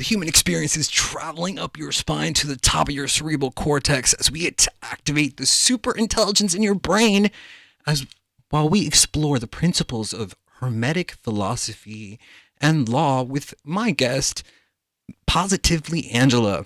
The human experience is traveling up your spine to the top of your cerebral cortex as we get to activate the super intelligence in your brain as while we explore the principles of Hermetic philosophy and law with my guest, Positively Angela.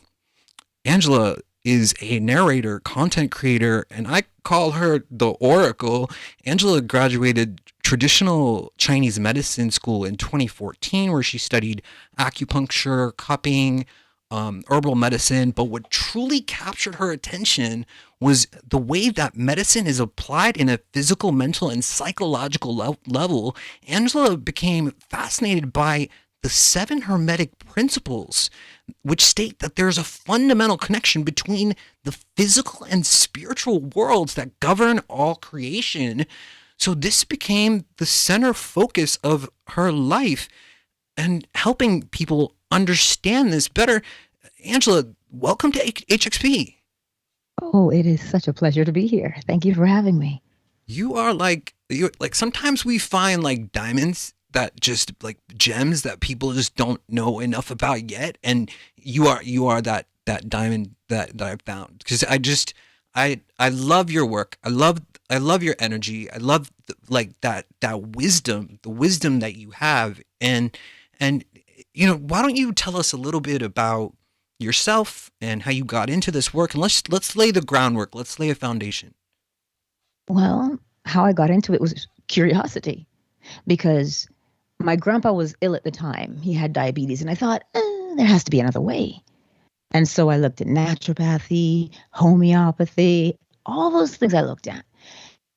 Angela is a narrator, content creator, and I call her the Oracle. Angela graduated traditional Chinese medicine school in 2014, where she studied acupuncture, cupping, herbal medicine. But what truly captured her attention was the way that medicine is applied in a physical, mental, and psychological level. Angela became fascinated by the seven Hermetic Principles, which state that there's a fundamental connection between the physical and spiritual worlds that govern all creation. So this became the center focus of her life and helping people understand this better. Angela, welcome to HXP. Oh, it is such a pleasure to be here. Thank you for having me. You're like sometimes we find like diamonds that just like gems that people just don't know enough about yet, and you are that diamond that I found, because I love your work. I love your energy. I love like that wisdom, the wisdom that you have, and why don't you tell us a little bit about yourself and how you got into this work, and let's lay the groundwork. Let's lay a foundation. Well, how I got into it was curiosity because my grandpa was ill at the time. He had diabetes, and I thought, there has to be another way. And so I looked at naturopathy, homeopathy, all those things I looked at.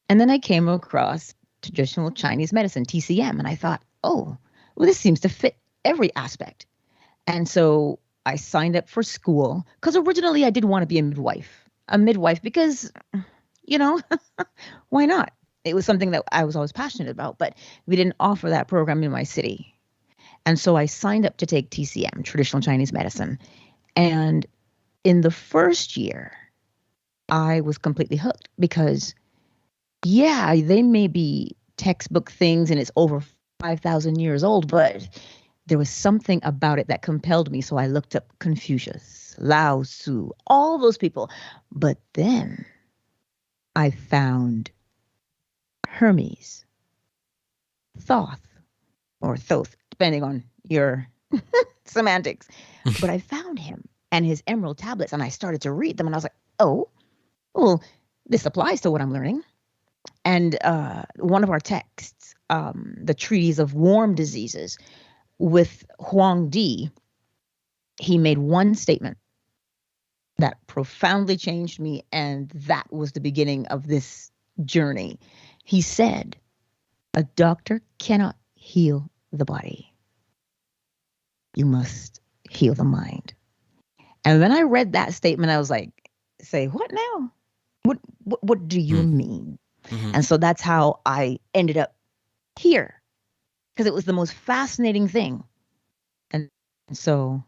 And then I came across traditional Chinese medicine, TCM, and I thought, oh, well, this seems to fit every aspect. And so I signed up for school because originally I did want to be a midwife because, why not? It was something that I was always passionate about, but we didn't offer that program in my city. And so I signed up to take TCM, traditional Chinese medicine. And in the first year, I was completely hooked because, yeah, they may be textbook things and it's over 5,000 years old, but there was something about it that compelled me. So I looked up Confucius, Lao Tzu, all those people. But then I found Hermes, Thoth, or Thoth, depending on your semantics. But I found him and his emerald tablets, and I started to read them, and I was like, oh, well, this applies to what I'm learning. And one of our texts, the Treatise of Warm Diseases, with Huang Di, he made one statement that profoundly changed me, and that was the beginning of this journey. He said, a doctor cannot heal the body. You must heal the mind. And when I read that statement, I was like, say, what now? What do you mean? Mm-hmm. And so that's how I ended up here, because it was the most fascinating thing. And so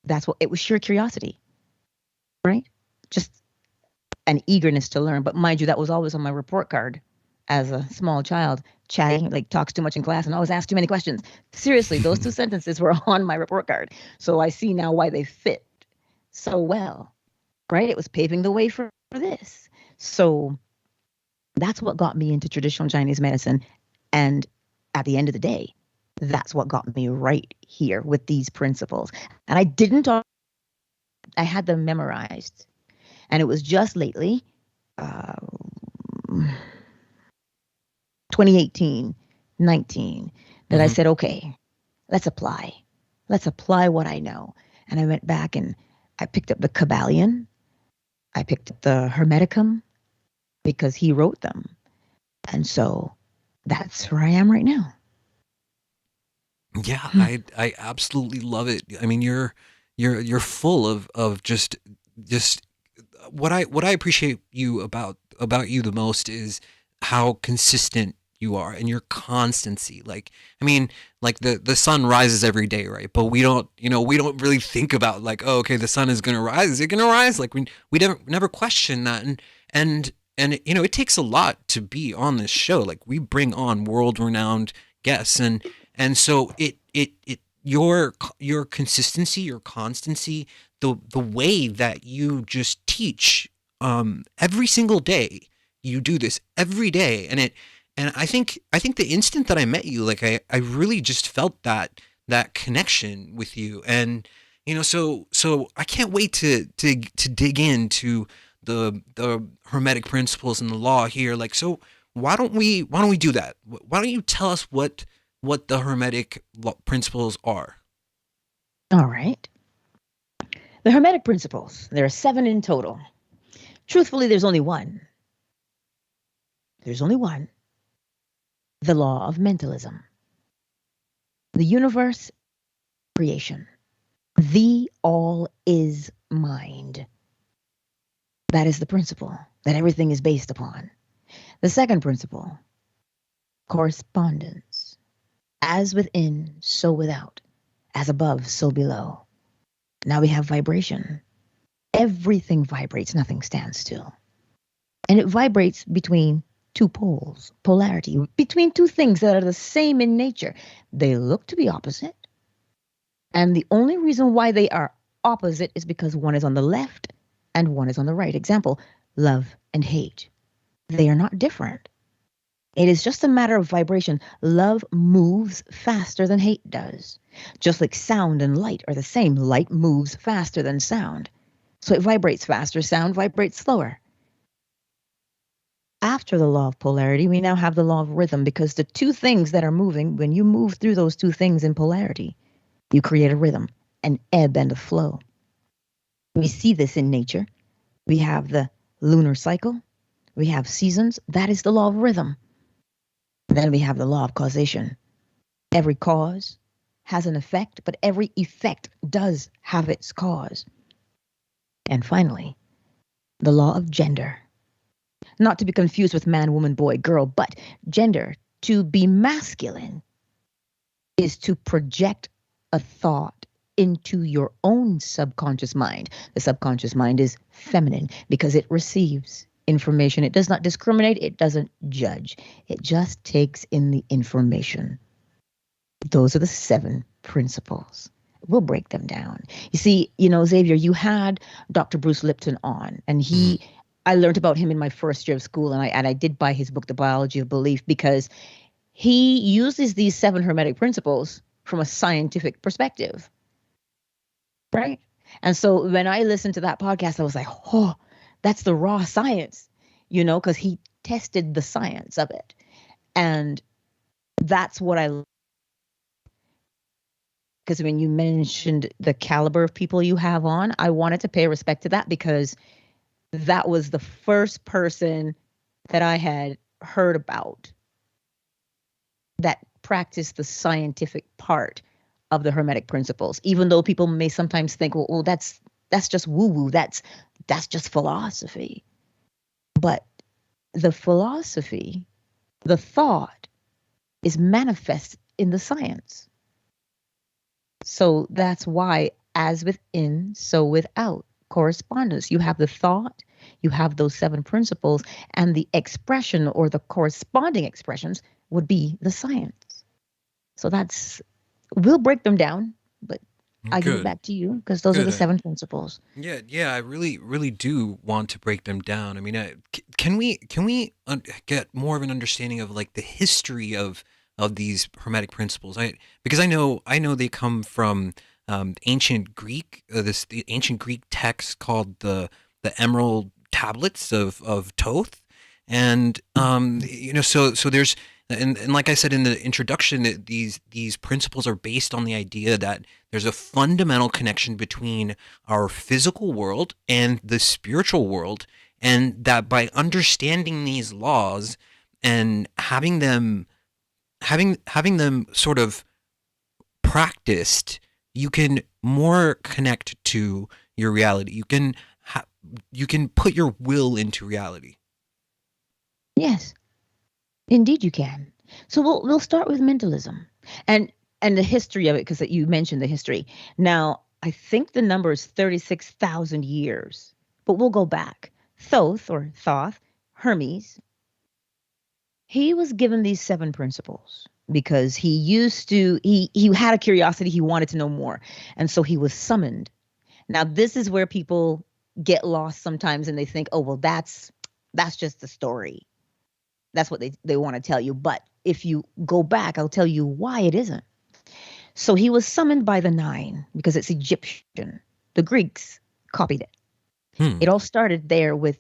that's what it was, sheer curiosity, right? Just an eagerness to learn. But mind you, that was always on my report card as a small child. Chatting, like talks too much in class and always asks too many questions. Seriously, those two sentences were on my report card. So I see now why they fit so well, right? It was paving the way for this. So that's what got me into traditional Chinese medicine. And at the end of the day, that's what got me right here with these principles. And I didn't talk, I had them memorized. And it was just lately, 2018, 19, that I said, okay, let's apply. Let's apply what I know. And I went back and I picked up the Kabbalion. I picked up the Hermeticum because he wrote them. And so that's where I am right now. Yeah, I absolutely love it. I mean, you're full of just what I appreciate about you the most is how consistent you are and your constancy. Like, I mean, like the sun rises every day, right? But we don't really think about like, oh, okay, the sun is going to rise. Is it going to rise? Like we never question that. And it takes a lot to be on this show. Like we bring on world renowned guests, and so it your consistency, your constancy, the way that you just teach every single day. You do this every day, and I think the instant that I met you, like I really just felt that connection with you. And so I can't wait to dig into the hermetic principles and the law here. Like, so why don't we do that? Why don't you tell us what the hermetic principles are? All right. The Hermetic Principles, there are 7 in total. Truthfully, there's only one. There's only one. The law of mentalism. The universe, creation. The all is mind. That is the principle that everything is based upon. The second principle, correspondence. As within, so without. As above, so below. Now we have vibration. Everything vibrates, nothing stands still. And it vibrates between 2 poles, polarity, between 2 things that are the same in nature. They look to be opposite. And the only reason why they are opposite is because one is on the left and one is on the right. Example, love and hate. They are not different. It is just a matter of vibration. Love moves faster than hate does. Just like sound and light are the same. Light moves faster than sound. So it vibrates faster. Sound vibrates slower. After the law of polarity, we now have the law of rhythm, because the 2 things that are moving, when you move through those 2 things in polarity, you create a rhythm, an ebb and a flow. We see this in nature. We have the lunar cycle. We have seasons. That is the law of rhythm. Then we have the law of causation. Every cause has an effect, but every effect does have its cause. And finally, the law of gender. Not to be confused with man, woman, boy, girl, but gender. To be masculine is to project a thought into your own subconscious mind. The subconscious mind is feminine because it receives information. It does not discriminate. It doesn't judge. It just takes in the information. Those are the 7 principles. We'll break them down. You see, Xavier, you had Dr. Bruce Lipton on, and I learned about him in my first year of school, and I did buy his book, The Biology of Belief, because he uses these 7 hermetic principles from a scientific perspective, right? And so when I listened to that podcast, I was like, oh, that's the raw science, because he tested the science of it. And that's what because when you mentioned the caliber of people you have on, I wanted to pay respect to that, because that was the first person that I had heard about that practiced the scientific part of the Hermetic Principles. Even though people may sometimes think, well, that's just woo-woo, that's just philosophy. But the philosophy, the thought, is manifest in the science. So that's why, as within, so without. Correspondence. You have the thought, you have those 7 principles, and the expression or the corresponding expressions would be the science. So we'll break them down, but I give it back to you, because those are the 7 principles. Yeah. I really, really do want to break them down. I mean, can we get more of an understanding of like the history of these hermetic principles? Because I know they come from ancient Greek. The ancient Greek text called the Emerald Tablets of Thoth, and so there's. And like I said in the introduction, that these principles are based on the idea that there's a fundamental connection between our physical world and the spiritual world, and that by understanding these laws and having them sort of practiced, you can more connect to your reality. You can put your will into reality. Yes. Indeed, you can. So we'll start with mentalism and the history of it, because you mentioned the history. Now, I think the number is 36,000 years, but we'll go back. Thoth, Hermes, he was given these 7 principles. because he had a curiosity. He wanted to know more. And so he was summoned. Now, this is where people get lost sometimes and they think, oh, well, that's just the story. That's what they want to tell you. But if you go back, I'll tell you why it isn't. So he was summoned by the nine because it's Egyptian. The Greeks copied it. Hmm. It all started there with,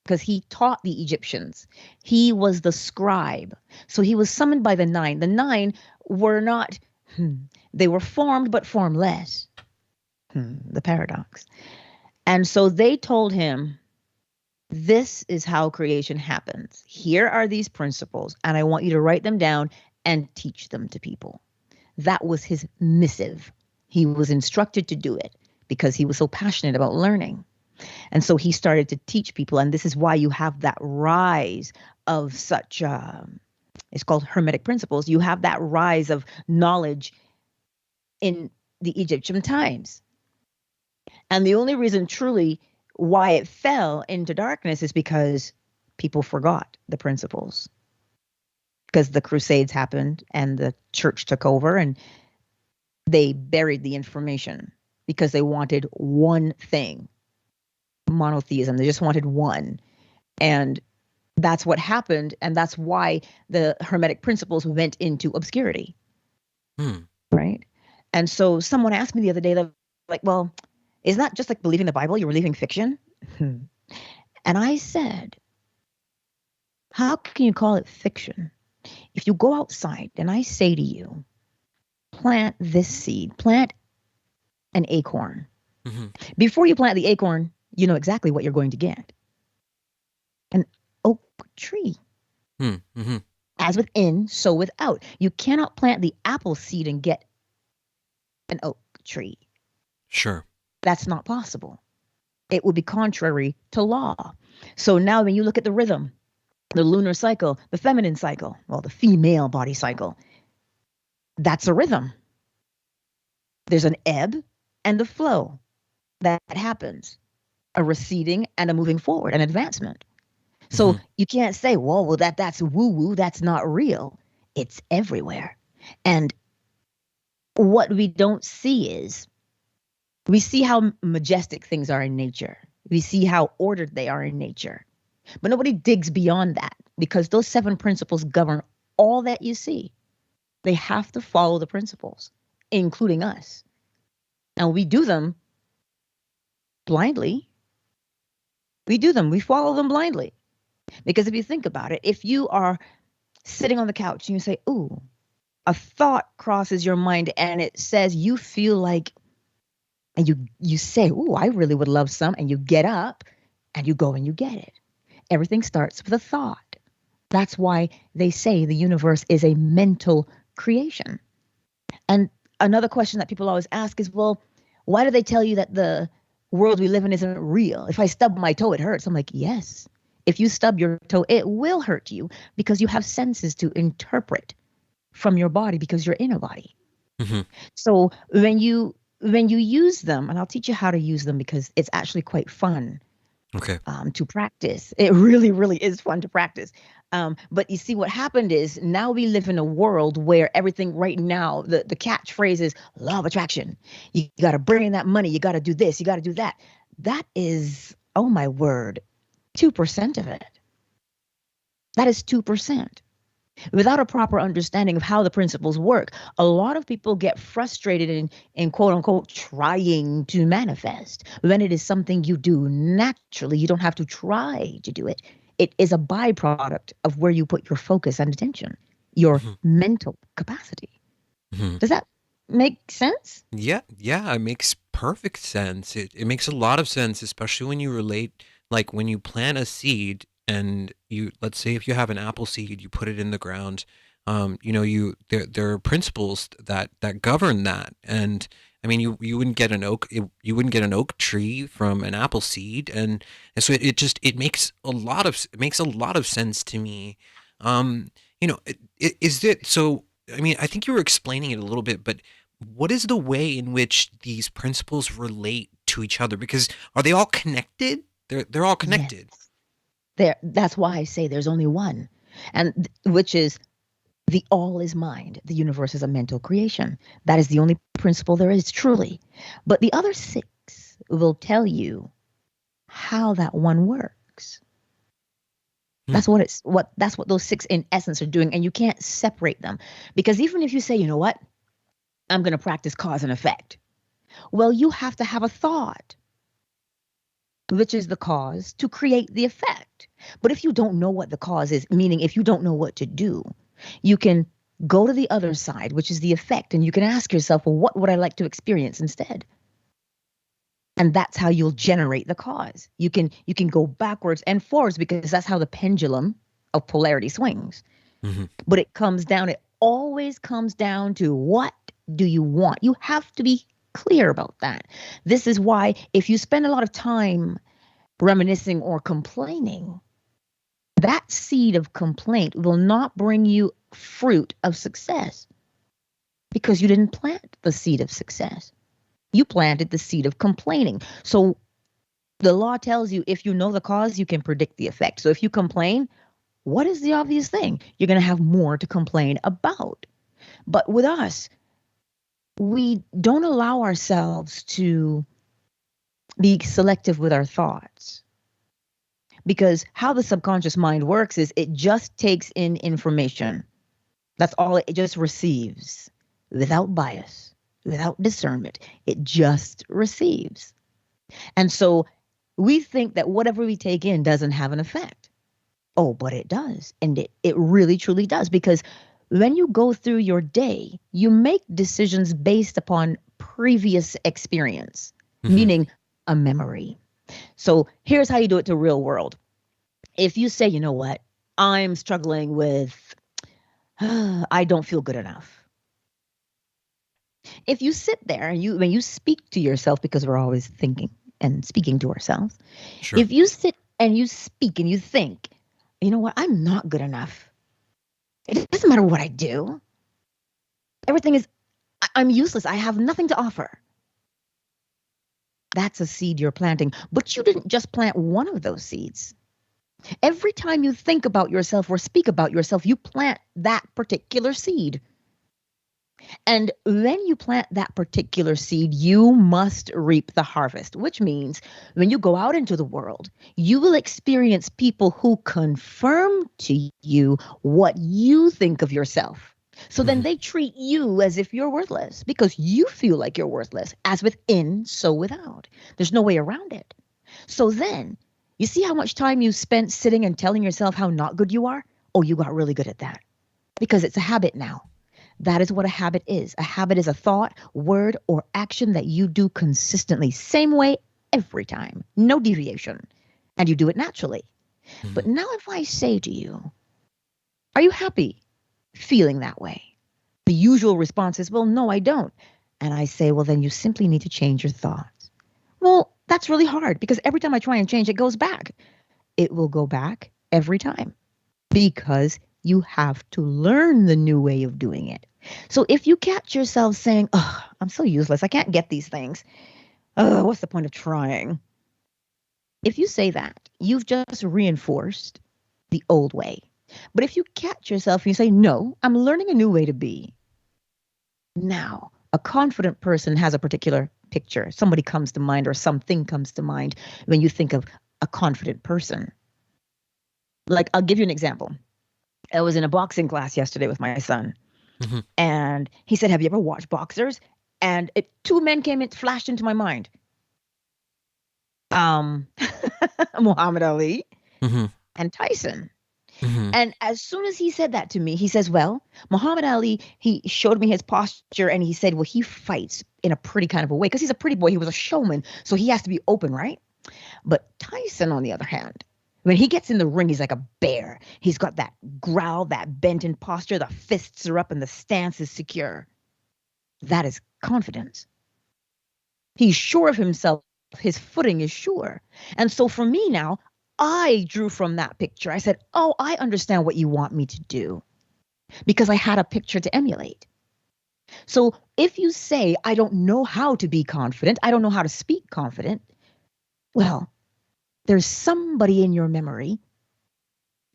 because he taught the Egyptians. He was the scribe. So he was summoned by the nine. The nine were not, they were formed but formless. The paradox. And so they told him, this is how creation happens. Here are these principles, and I want you to write them down and teach them to people. That was his missive. He was instructed to do it because he was so passionate about learning. And so he started to teach people, and this is why you have that rise of such, it's called Hermetic Principles. You have that rise of knowledge in the Egyptian times. And the only reason truly why it fell into darkness is because people forgot the principles. Because the Crusades happened and the church took over and they buried the information because they wanted one thing. Monotheism. They just wanted one. And that's what happened. And that's why the Hermetic Principles went into obscurity. Right? And so someone asked me the other day, like, well, isn't that just like believing the Bible? You're believing fiction? And I said, how can you call it fiction? If you go outside and I say to you, plant this seed, plant an acorn. Before you plant the acorn, you know exactly what you're going to get. An oak tree. As within, so without. You cannot plant the apple seed and get an oak tree. Sure. That's not possible. It would be contrary to law. So now when you look at the rhythm, the lunar cycle, the feminine cycle, well, the female body cycle, that's a rhythm. There's an ebb and a flow that happens, a receding and a moving forward, an advancement. So you can't say, well, that's woo-woo, that's not real. It's everywhere. And what we don't see is, we see how majestic things are in nature. We see how ordered they are in nature. But nobody digs beyond that because those 7 principles govern all that you see. They have to follow the principles, including us. And we do them blindly. We do them. We follow them blindly. Because if you think about it, if you are sitting on the couch and you say, ooh, a thought crosses your mind and it says you feel like, and you say, ooh, I really would love some, and you get up and you go and you get it. Everything starts with a thought. That's why they say the universe is a mental creation. And another question that people always ask is, well, why do they tell you that the world we live in isn't real? If I stub my toe, it hurts. I'm like, yes. If you stub your toe, it will hurt you because you have senses to interpret from your body because you're in a body. So when you use them, and I'll teach you how to use them because it's actually quite fun to practice. It really, really is fun to practice. But you see, what happened is now we live in a world where everything right now, the catchphrase is law of attraction. You got to bring in that money. You got to do this. You got to do that. That is, oh my word, 2% of it. That is 2%. Without a proper understanding of how the principles work, a lot of people get frustrated in quote unquote trying to manifest when it is something you do naturally. You don't have to try to do it. It is a byproduct of where you put your focus and attention, your mental capacity. Does that make sense? Yeah, it makes perfect sense. It makes a lot of sense, especially when you relate, like when you plant a seed and you, let's say if you have an apple seed, you put it in the ground, there are principles that govern that. And I mean, you wouldn't get an oak tree from an apple seed, and so it makes a lot of sense to me. Is it so? I mean, I think you were explaining it a little bit, but what is the way in which these principles relate to each other? Because are they all connected? They're all connected. Yes. That's why I say there's only one, and which is The all is mind. The universe is a mental creation. That is the only principle there is, truly. But the other six will tell you how that one works. Hmm. That's what those six in essence are doing. And you can't separate them. Because even if you say, you know what, I'm going to practice cause and effect. Well, you have to have a thought, which is the cause, to create the effect. But if you don't know what the cause is, meaning if you don't know what to do, you can go to the other side, which is the effect, and you can ask yourself, well, what would I like to experience instead? And that's how you'll generate the cause. You can go backwards and forwards because that's how the pendulum of polarity swings. Hmm. But it always comes down to, what do you want? You have to be clear about that. This is why if you spend a lot of time reminiscing or complaining, that seed of complaint will not bring you fruit of success because you didn't plant the seed of success. You planted the seed of complaining. So the law tells you, if you know the cause, you can predict the effect. So if you complain, what is the obvious thing? You're going to have more to complain about. But with us, we don't allow ourselves to be selective with our thoughts. Because how the subconscious mind works is it just takes in information. That's all it just receives, without bias, without discernment. It just receives. And so we think that whatever we take in doesn't have an effect. Oh, but it does. And it really, truly does. Because when you go through your day, you make decisions based upon previous experience, Hmm. meaning a memory. So here's how you do it to real world. If you say, you know what, I'm struggling with, I don't feel good enough. If you sit there and when you speak to yourself, because we're always thinking and speaking to ourselves, Sure. if you sit and you speak and you think, you know what, I'm not good enough. It doesn't matter what I do. Everything is, I'm useless. I have nothing to offer. That's a seed you're planting. But you didn't just plant one of those seeds. Every time you think about yourself or speak about yourself, you plant that particular seed. And when you plant that particular seed, you must reap the harvest, which means when you go out into the world, you will experience people who confirm to you what you think of yourself. So then Hmm. they treat you as if you're worthless because you feel like you're worthless, as within, so without. There's no way around it. So then, you see how much time you spent sitting and telling yourself how not good you are? Oh, you got really good at that because it's a habit now. That is what a habit is. A habit is a thought, word, or action that you do consistently, same way every time, no deviation. And you do it naturally. Hmm. But now, if I say to you, are you happy feeling that way? The usual response is, well, no, I don't. And I say, well, then you simply need to change your thoughts. Well, that's really hard because every time I try and change, it goes back. It will go back every time because you have to learn the new way of doing it. So if you catch yourself saying, oh, I'm so useless, I can't get these things. Oh, what's the point of trying? If you say that, you've just reinforced the old way. But if you catch yourself and you say, no, I'm learning a new way to be. Now, a confident person has a particular picture. Somebody comes to mind or something comes to mind when you think of a confident person. Like, I'll give you an example. I was in a boxing class yesterday with my son, Hmm. and he said, have you ever watched boxers? And two men flashed into my mind. Um, Muhammad Ali Hmm. and Tyson. Hmm. And as soon as he said that to me, he says, well, Muhammad Ali, he showed me his posture and he said, well, he fights in a pretty kind of a way because he's a pretty boy. He was a showman. So he has to be open, right? But Tyson, on the other hand, when he gets in the ring, he's like a bear. He's got that growl, that bent in posture, the fists are up and the stance is secure. That is confidence. He's sure of himself. His footing is sure. And so for me now, I drew from that picture. I said, oh, I understand what you want me to do because I had a picture to emulate. So if you say, I don't know how to be confident, I don't know how to speak confident, well, there's somebody in your memory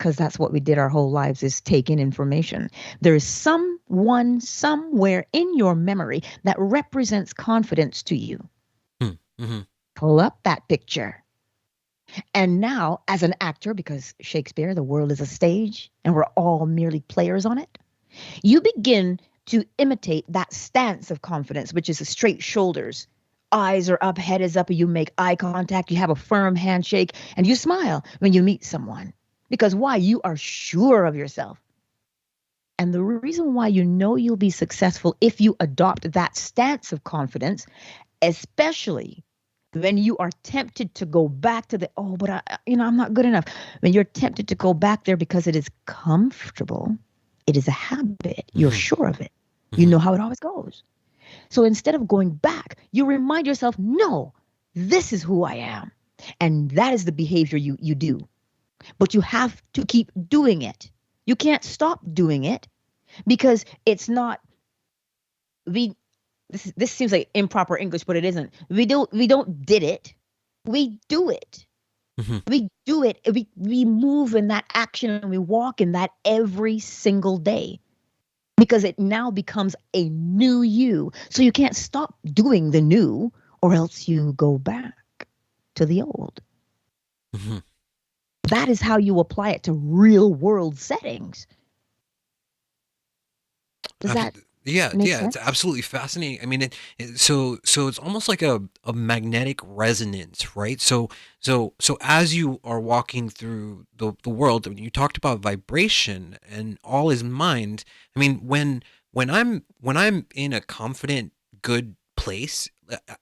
because that's what we did our whole lives, is take in information. There is someone somewhere in your memory that represents confidence to you. Mm-hmm. Pull up that picture. And now, as an actor, because Shakespeare, the world is a stage and we're all merely players on it, you begin to imitate that stance of confidence, which is the straight shoulders. Eyes are up, head is up, you make eye contact, you have a firm handshake, and you smile when you meet someone. Because why? You are sure of yourself. And the reason why you know you'll be successful if you adopt that stance of confidence, especially when you are tempted to go back to the, oh, but I'm not good enough. When you're tempted to go back there because it is comfortable, it is a habit. You're sure of it. You know how it always goes. So instead of going back, you remind yourself, no, this is who I am. And that is the behavior you do. But you have to keep doing it. You can't stop doing it because it's not, this seems like improper English, but it isn't. We don't did it. We do it. We do it. We move in that action and we walk in that every single day because it now becomes a new you. So you can't stop doing the new or else you go back to the old. That is how you apply it to real world settings. Does that make sense? It's absolutely fascinating. I mean, so it's almost like a magnetic resonance, right? So as you are walking through the world, you talked about vibration and all is mind. I mean, when I'm in a confident, good place,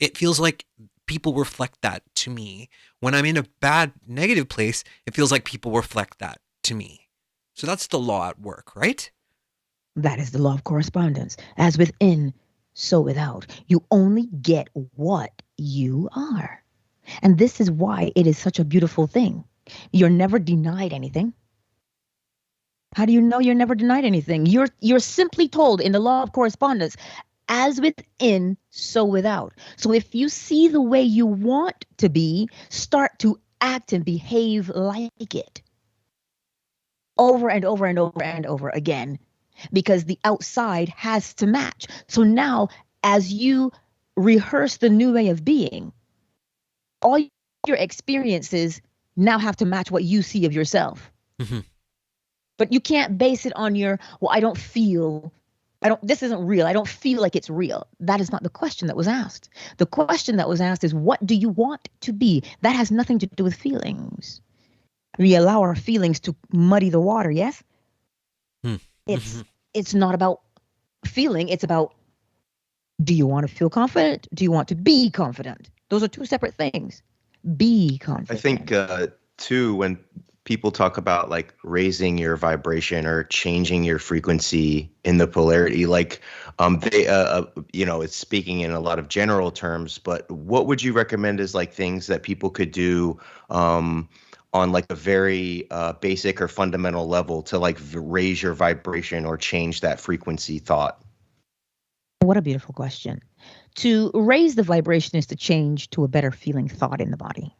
it feels like people reflect that to me. When I'm in a bad, negative place, it feels like people reflect that to me. So that's the law at work, right? That is the law of correspondence. As within, so without. You only get what you are. And this is why it is such a beautiful thing. You're never denied anything. How do you know you're never denied anything? You're simply told in the law of correspondence, as within, so without. So if you see the way you want to be, start to act and behave like it. Over and over and over and over again. Because the outside has to match. So now, as you rehearse the new way of being, all your experiences now have to match what you see of yourself. But you can't base it on this isn't real. I don't feel like it's real. That is not the question that was asked. The question that was asked is, what do you want to be? That has nothing to do with feelings. We allow our feelings to muddy the water, yes? It's not about feeling. It's about, do you want to feel confident? Do you want to be confident? Those are two separate things. Be confident. I think, too, when people talk about like raising your vibration or changing your frequency in the polarity, like it's speaking in a lot of general terms, but what would you recommend as like things that people could do on like a very basic or fundamental level to like raise your vibration or change that frequency thought? What a beautiful question. To raise the vibration is to change to a better feeling thought in the body.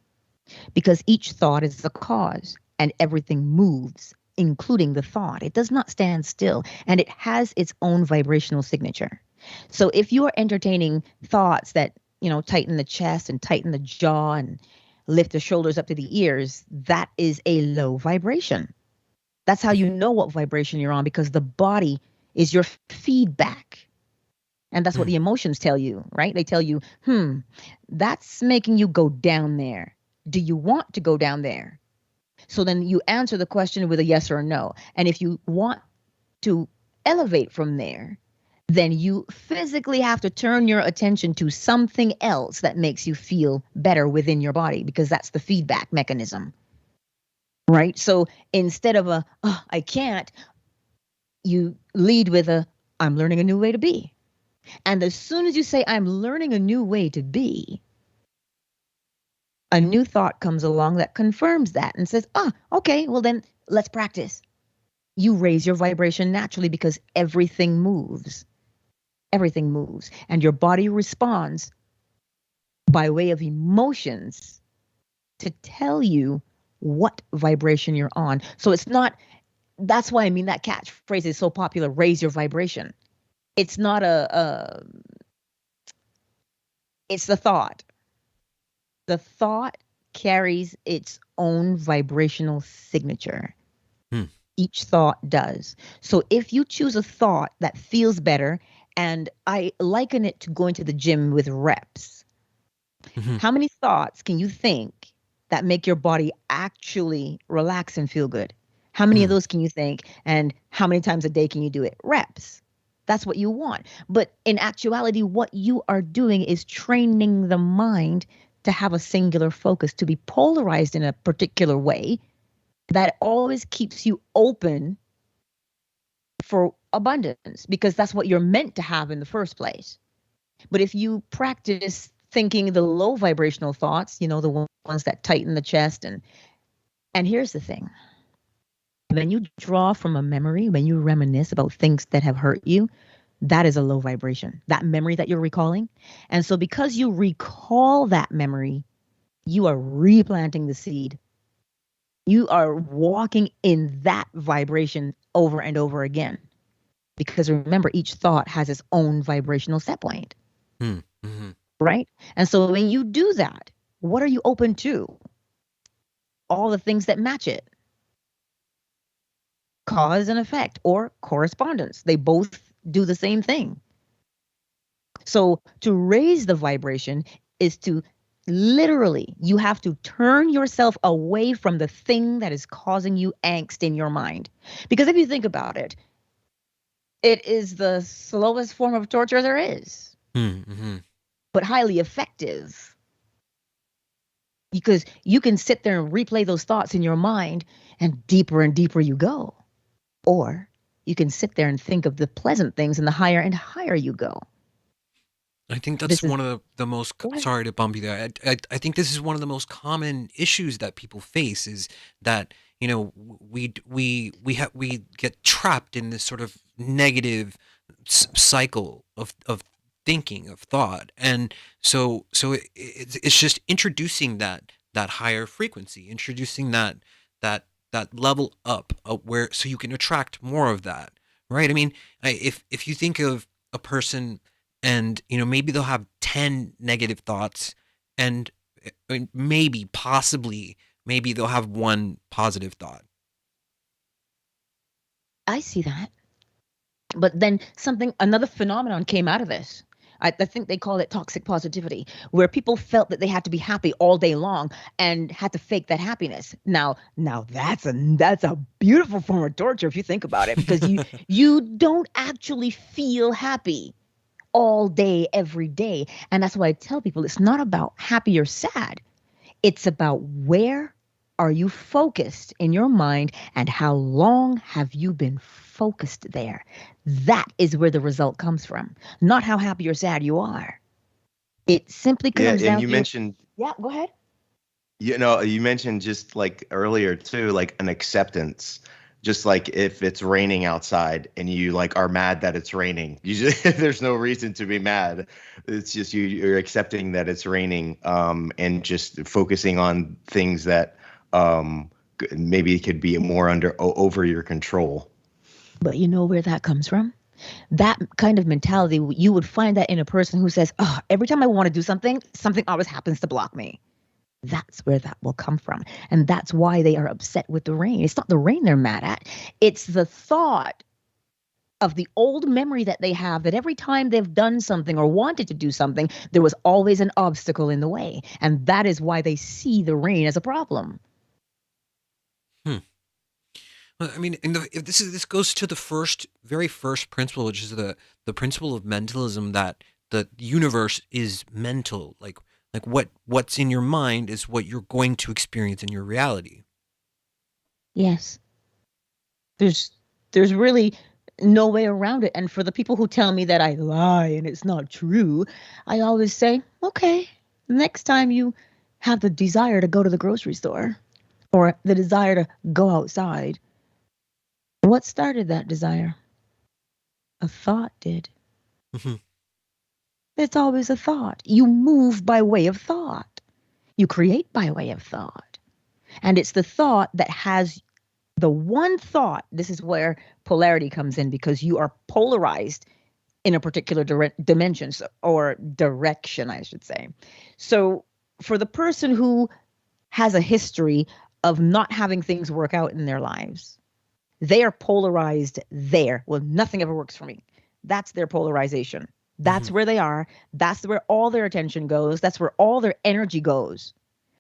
Because each thought is the cause and everything moves, including the thought. It does not stand still and it has its own vibrational signature. So if you are entertaining thoughts that, tighten the chest and tighten the jaw and lift the shoulders up to the ears, that is a low vibration. That's how you know what vibration you're on, because the body is your feedback. And that's what the emotions tell you, right? They tell you, that's making you go down there. Do you want to go down there? So then you answer the question with a yes or a no. And if you want to elevate from there, then you physically have to turn your attention to something else that makes you feel better within your body, because that's the feedback mechanism, right? So instead of I can't, you lead with I'm learning a new way to be. And as soon as you say, I'm learning a new way to be, a new thought comes along that confirms that and says, okay, well then let's practice. You raise your vibration naturally because everything moves. Everything moves. And your body responds by way of emotions to tell you what vibration you're on. So it's not, that's why I mean that catchphrase is so popular, raise your vibration. It's not it's the thought. The thought carries its own vibrational signature. Hmm. Each thought does. So if you choose a thought that feels better, and I liken it to going to the gym with reps. Mm-hmm. How many thoughts can you think that make your body actually relax and feel good? How many of those can you think? And how many times a day can you do it? Reps. That's what you want. But in actuality, what you are doing is training the mind to have a singular focus, to be polarized in a particular way that always keeps you open for abundance, because that's what you're meant to have in the first place. But if you practice thinking the low vibrational thoughts, the ones that tighten the chest, and here's the thing. When you draw from a memory, when you reminisce about things that have hurt you, that is a low vibration, that memory that you're recalling. And so because you recall that memory, you are replanting the seed. You are walking in that vibration over and over again. Because remember, each thought has its own vibrational set point. Mm-hmm. Right? And so when you do that, what are you open to? All the things that match it. Cause and effect, or correspondence. They both do the same thing. So to raise the vibration is to literally, you have to turn yourself away from the thing that is causing you angst in your mind. Because if you think about it, it is the slowest form of torture there is, Mm-hmm. but highly effective. Because you can sit there and replay those thoughts in your mind, and deeper you go. Or you can sit there and think of the pleasant things, and the higher and higher you go. I think that's one of the most, sorry to bump you there. I think this is one of the most common issues that people face, is that, we get trapped in this sort of negative cycle of thinking, of thought. And so it's just introducing that higher frequency, introducing that level up, where, so you can attract more of that, right? I mean, if you think of a person, and maybe they'll have 10 negative thoughts, and maybe possibly maybe they'll have one positive thought. I see that. But then another phenomenon came out of this. I think they call it toxic positivity, where people felt that they had to be happy all day long and had to fake that happiness. Now that's a beautiful form of torture if you think about it, because you don't actually feel happy all day, every day. And that's why I tell people it's not about happy or sad. It's about where are you focused in your mind, and how long have you been focused there? That is where the result comes from, not how happy or sad you are. It simply comes down you to mentioned, yeah, go ahead. you mentioned just like earlier too, like an acceptance. Just like if it's raining outside and you like are mad that it's raining, there's no reason to be mad. It's just you're accepting that it's raining, and just focusing on things that maybe could be more over your control. But you know where that comes from? That kind of mentality, you would find that in a person who says, oh, every time I want to do something, something always happens to block me. That's where that will come from. And that's why they are upset with the rain. It's not the rain they're mad at. It's the thought of the old memory that they have, that every time they've done something or wanted to do something, there was always an obstacle in the way. And that is why they see the rain as a problem. Well, I mean, if this goes to the very first principle, which is the principle of mentalism, that the universe is mental. Like what's in your mind is what you're going to experience in your reality. Yes. There's really no way around it. And for the people who tell me that I lie and it's not true, I always say, okay, next time you have the desire to go to the grocery store, or the desire to go outside, what started that desire? A thought did. Mm-hmm. It's always a thought. You move by way of thought. You create by way of thought. And it's the thought that has the one thought. This is where polarity comes in, because you are polarized in a particular dimension, or direction, I should say. So for the person who has a history of not having things work out in their lives, they are polarized there. Well, nothing ever works for me. That's their polarization. That's where they are. That's where all their attention goes. That's where all their energy goes.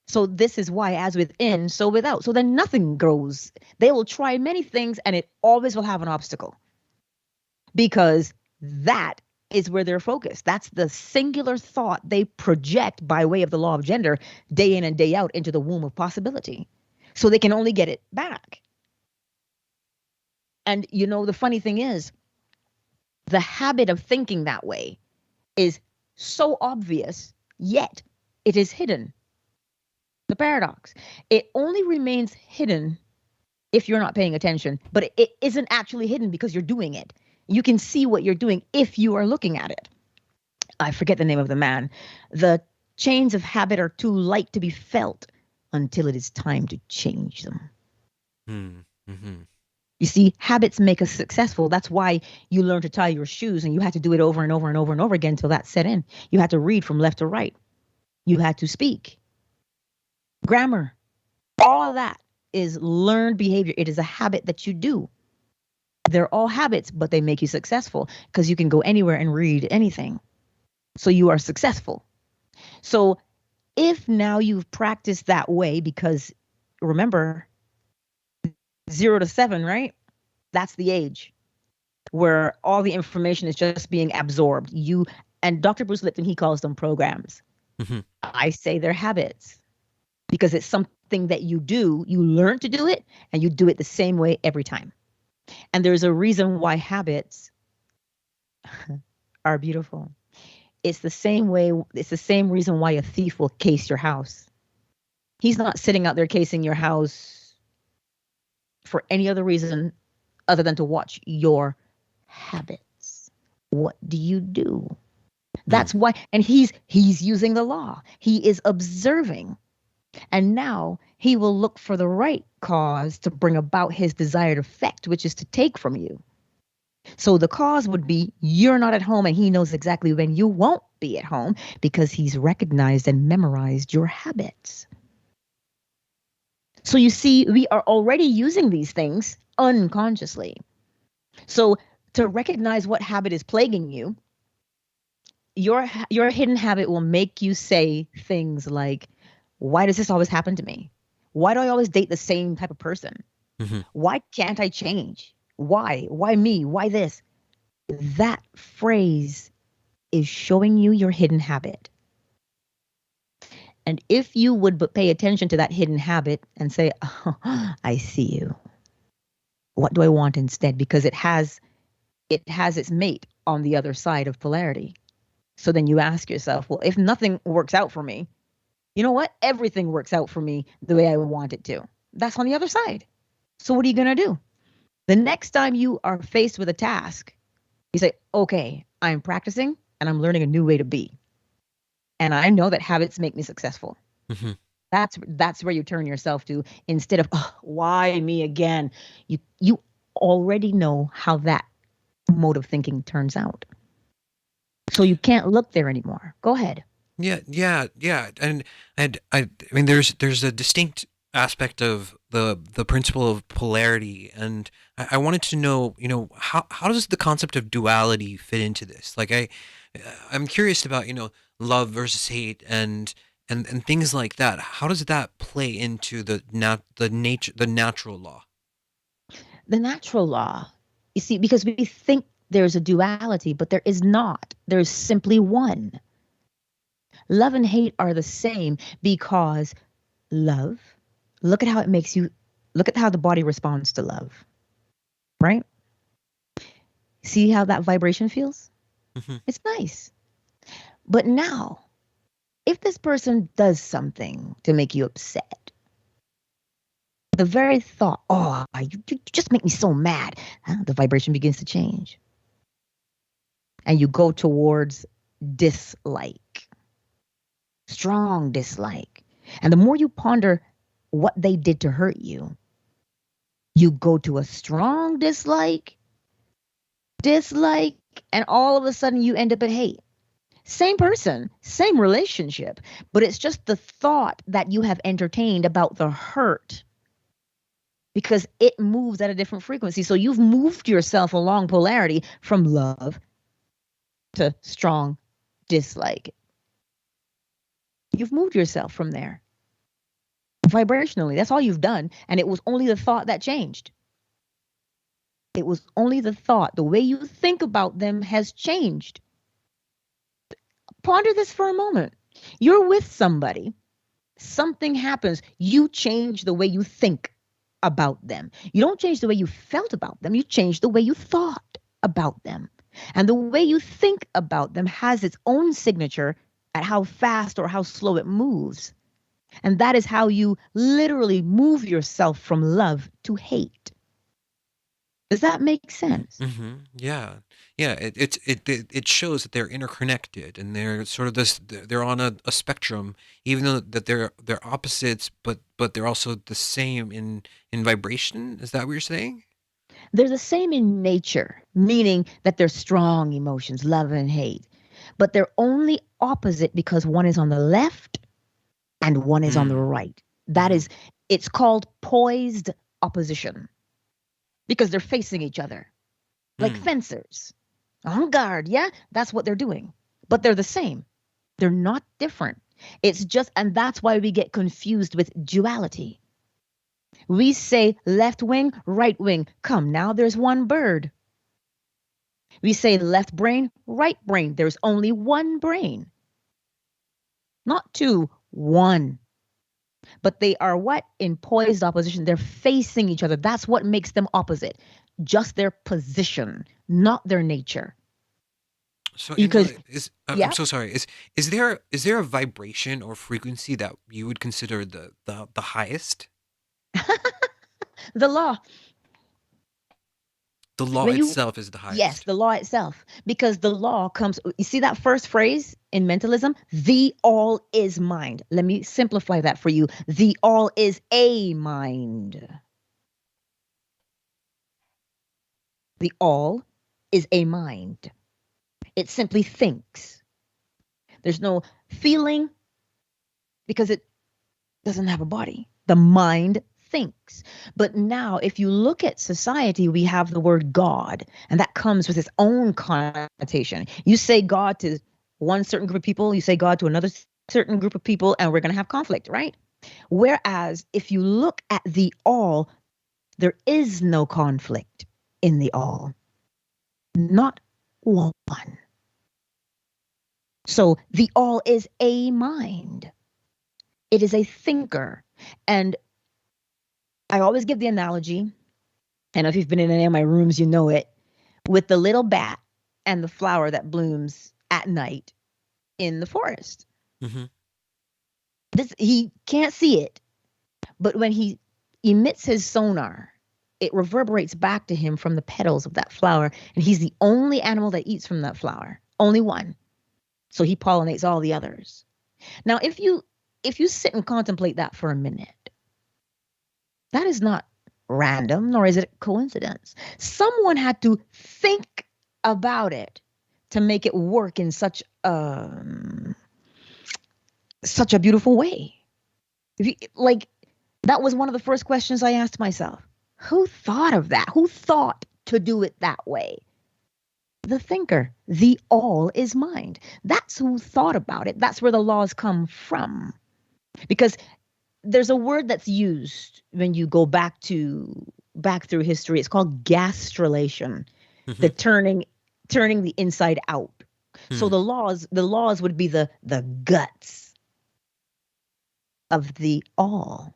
So this is why, as within, so without. So then nothing grows. They will try many things and it always will have an obstacle, because that is where they're focused. That's the singular thought they project by way of the law of gender, day in and day out, into the womb of possibility. So they can only get it back. And the funny thing is, the habit of thinking that way is so obvious, yet it is hidden. The paradox. It only remains hidden if you're not paying attention, but it isn't actually hidden because you're doing it. You can see what you're doing if you are looking at it. I forget the name of the man. The chains of habit are too light to be felt until it is time to change them. Mm-hmm. You see, habits make us successful. That's why you learn to tie your shoes, and you had to do it over and over and over and over again until that set in. You had to read from left to right. You had to speak. Grammar. All of that is learned behavior. It is a habit that you do. They're all habits, but they make you successful because you can go anywhere and read anything. So you are successful. So if now you've practiced that way, because remember, 0 to 7, right? That's the age where all the information is just being absorbed. And Dr. Bruce Lipton, he calls them programs. I say they're habits, because it's something that you do. You learn to do it, and you do it the same way every time. And there's a reason why habits are beautiful. It's the same way. It's the same reason why a thief will case your house. He's not sitting out there casing your house for any other reason other than to watch your habits. What do you do? That's why. And he's using the law. He is observing. And now he will look for the right cause to bring about his desired effect, which is to take from you. So the cause would be you're not at home, and he knows exactly when you won't be at home because he's recognized and memorized your habits. So you see, we are already using these things unconsciously. So to recognize what habit is plaguing you, your hidden habit will make you say things like, why does this always happen to me? Why do I always date the same type of person? Why can't I change? Why? Why me? Why this? That phrase is showing you your hidden habit. And if you would but pay attention to that hidden habit and say, oh, I see you. What do I want instead? Because it has its mate on the other side of polarity. So then you ask yourself, well, if nothing works out for me, you know what? Everything works out for me the way I want it to. That's on the other side. So what are you going to do? The next time you are faced with a task, you say, okay, I'm practicing and I'm learning a new way to be. And I know that habits make me successful. That's where you turn yourself to, instead of, oh, why me again? You already know how that mode of thinking turns out. So you can't look there anymore. Go ahead. Yeah. And I mean, there's a distinct aspect of the principle of polarity, and I wanted to know, how does the concept of duality fit into this? Like I'm curious about, love versus hate and things like that. How does that play into the natural law? The natural law, you see, because we think there's a duality, but there is not. There's simply one. Love and hate are the same, because love, look at how it makes you, look at how the body responds to love, right? See how that vibration feels? It's nice. But now, if this person does something to make you upset, the very thought, oh, you just make me so mad, the vibration begins to change. And you go towards dislike, strong dislike. And the more you ponder what they did to hurt you. You go to a strong dislike, and all of a sudden you end up at hate. Same person, same relationship, but it's just the thought that you have entertained about the hurt because it moves at a different frequency. So you've moved yourself along polarity from love to strong dislike. You've moved yourself from there vibrationally. That's all you've done. And it was only the thought that changed. It was only the thought. The way you think about them has changed. Ponder this for a moment. You're with somebody. Something happens. You change the way you think about them. You don't change the way you felt about them. You change the way you thought about them. And the way you think about them has its own signature at how fast or how slow it moves. And that is how you literally move yourself from love to hate. Does that make sense? Mm-hmm. Yeah, yeah. It shows that they're interconnected and they're sort of this. They're on a spectrum, even though that they're opposites, but they're also the same in vibration. Is that what you're saying? They're the same in nature, meaning that they're strong emotions, love and hate. But they're only opposite because one is on the left and one is on the right. That is, it's called poised opposition because they're facing each other like fencers on guard. Yeah, that's what they're doing. But they're the same. They're not different. It's just, and that's why we get confused with duality. We say left wing, right wing. Come, now there's one bird. We say left brain, right brain. There's only one brain. Not two, one. But they are what? In poised opposition. They're facing each other. That's what makes them opposite. Just their position, not their nature. So, Because, Angela, yeah, I'm so sorry. Is there a vibration or frequency that you would consider the highest? the law. The law When you, itself is the yes, highest. the law itself. Because the law comes, you see that first phrase in mentalism? The all is mind. Let me simplify that for you. The all is a mind. The all is a mind. It simply thinks. There's no feeling because it doesn't have a body. The mind thinks. But now, if you look at society, we have the word God, and that comes with its own connotation. You say God to one certain group of people, you say God to another certain group of people, and we're going to have conflict, right? Whereas if you look at the all, there is no conflict in the all. Not one. So the all is a mind. It is a thinker. And I always give the analogy, and if you've been in any of my rooms, you know it, with the little bat and the flower that blooms at night in the forest. Mm-hmm. He can't see it, but when he emits his sonar, it reverberates back to him from the petals of that flower, and he's the only animal that eats from that flower. Only one. So he pollinates all the others. Now, if you sit and contemplate that for a minute, that is not random, nor is it a coincidence. Someone had to think about it to make it work in such a beautiful way. That was one of the first questions I asked myself. Who thought of that? Who thought to do it that way? The thinker. The all is mind. That's who thought about it. That's where the laws come from. Because there's a word that's used when you go back through history. It's called gastrulation, the turning the inside out. So the laws would be the guts of the all.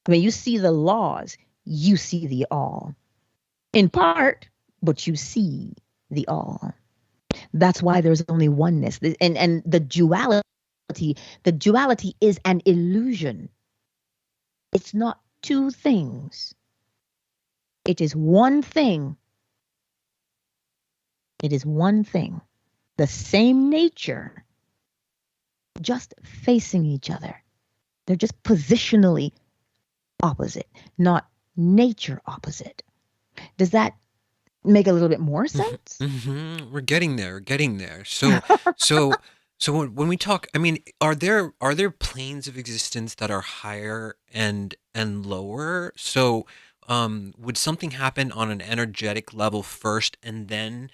When you see the laws, you see the all. In part, but you see the all. That's why there's only oneness. And the duality is an illusion. It's not two things. It is one thing. It is one thing. The same nature, just facing each other. They're just positionally opposite, not nature opposite. Does that make a little bit more sense? We're getting there. We're getting there. So, so when we talk, I mean, are there planes of existence that are higher and lower? So, would something happen on an energetic level first, and then,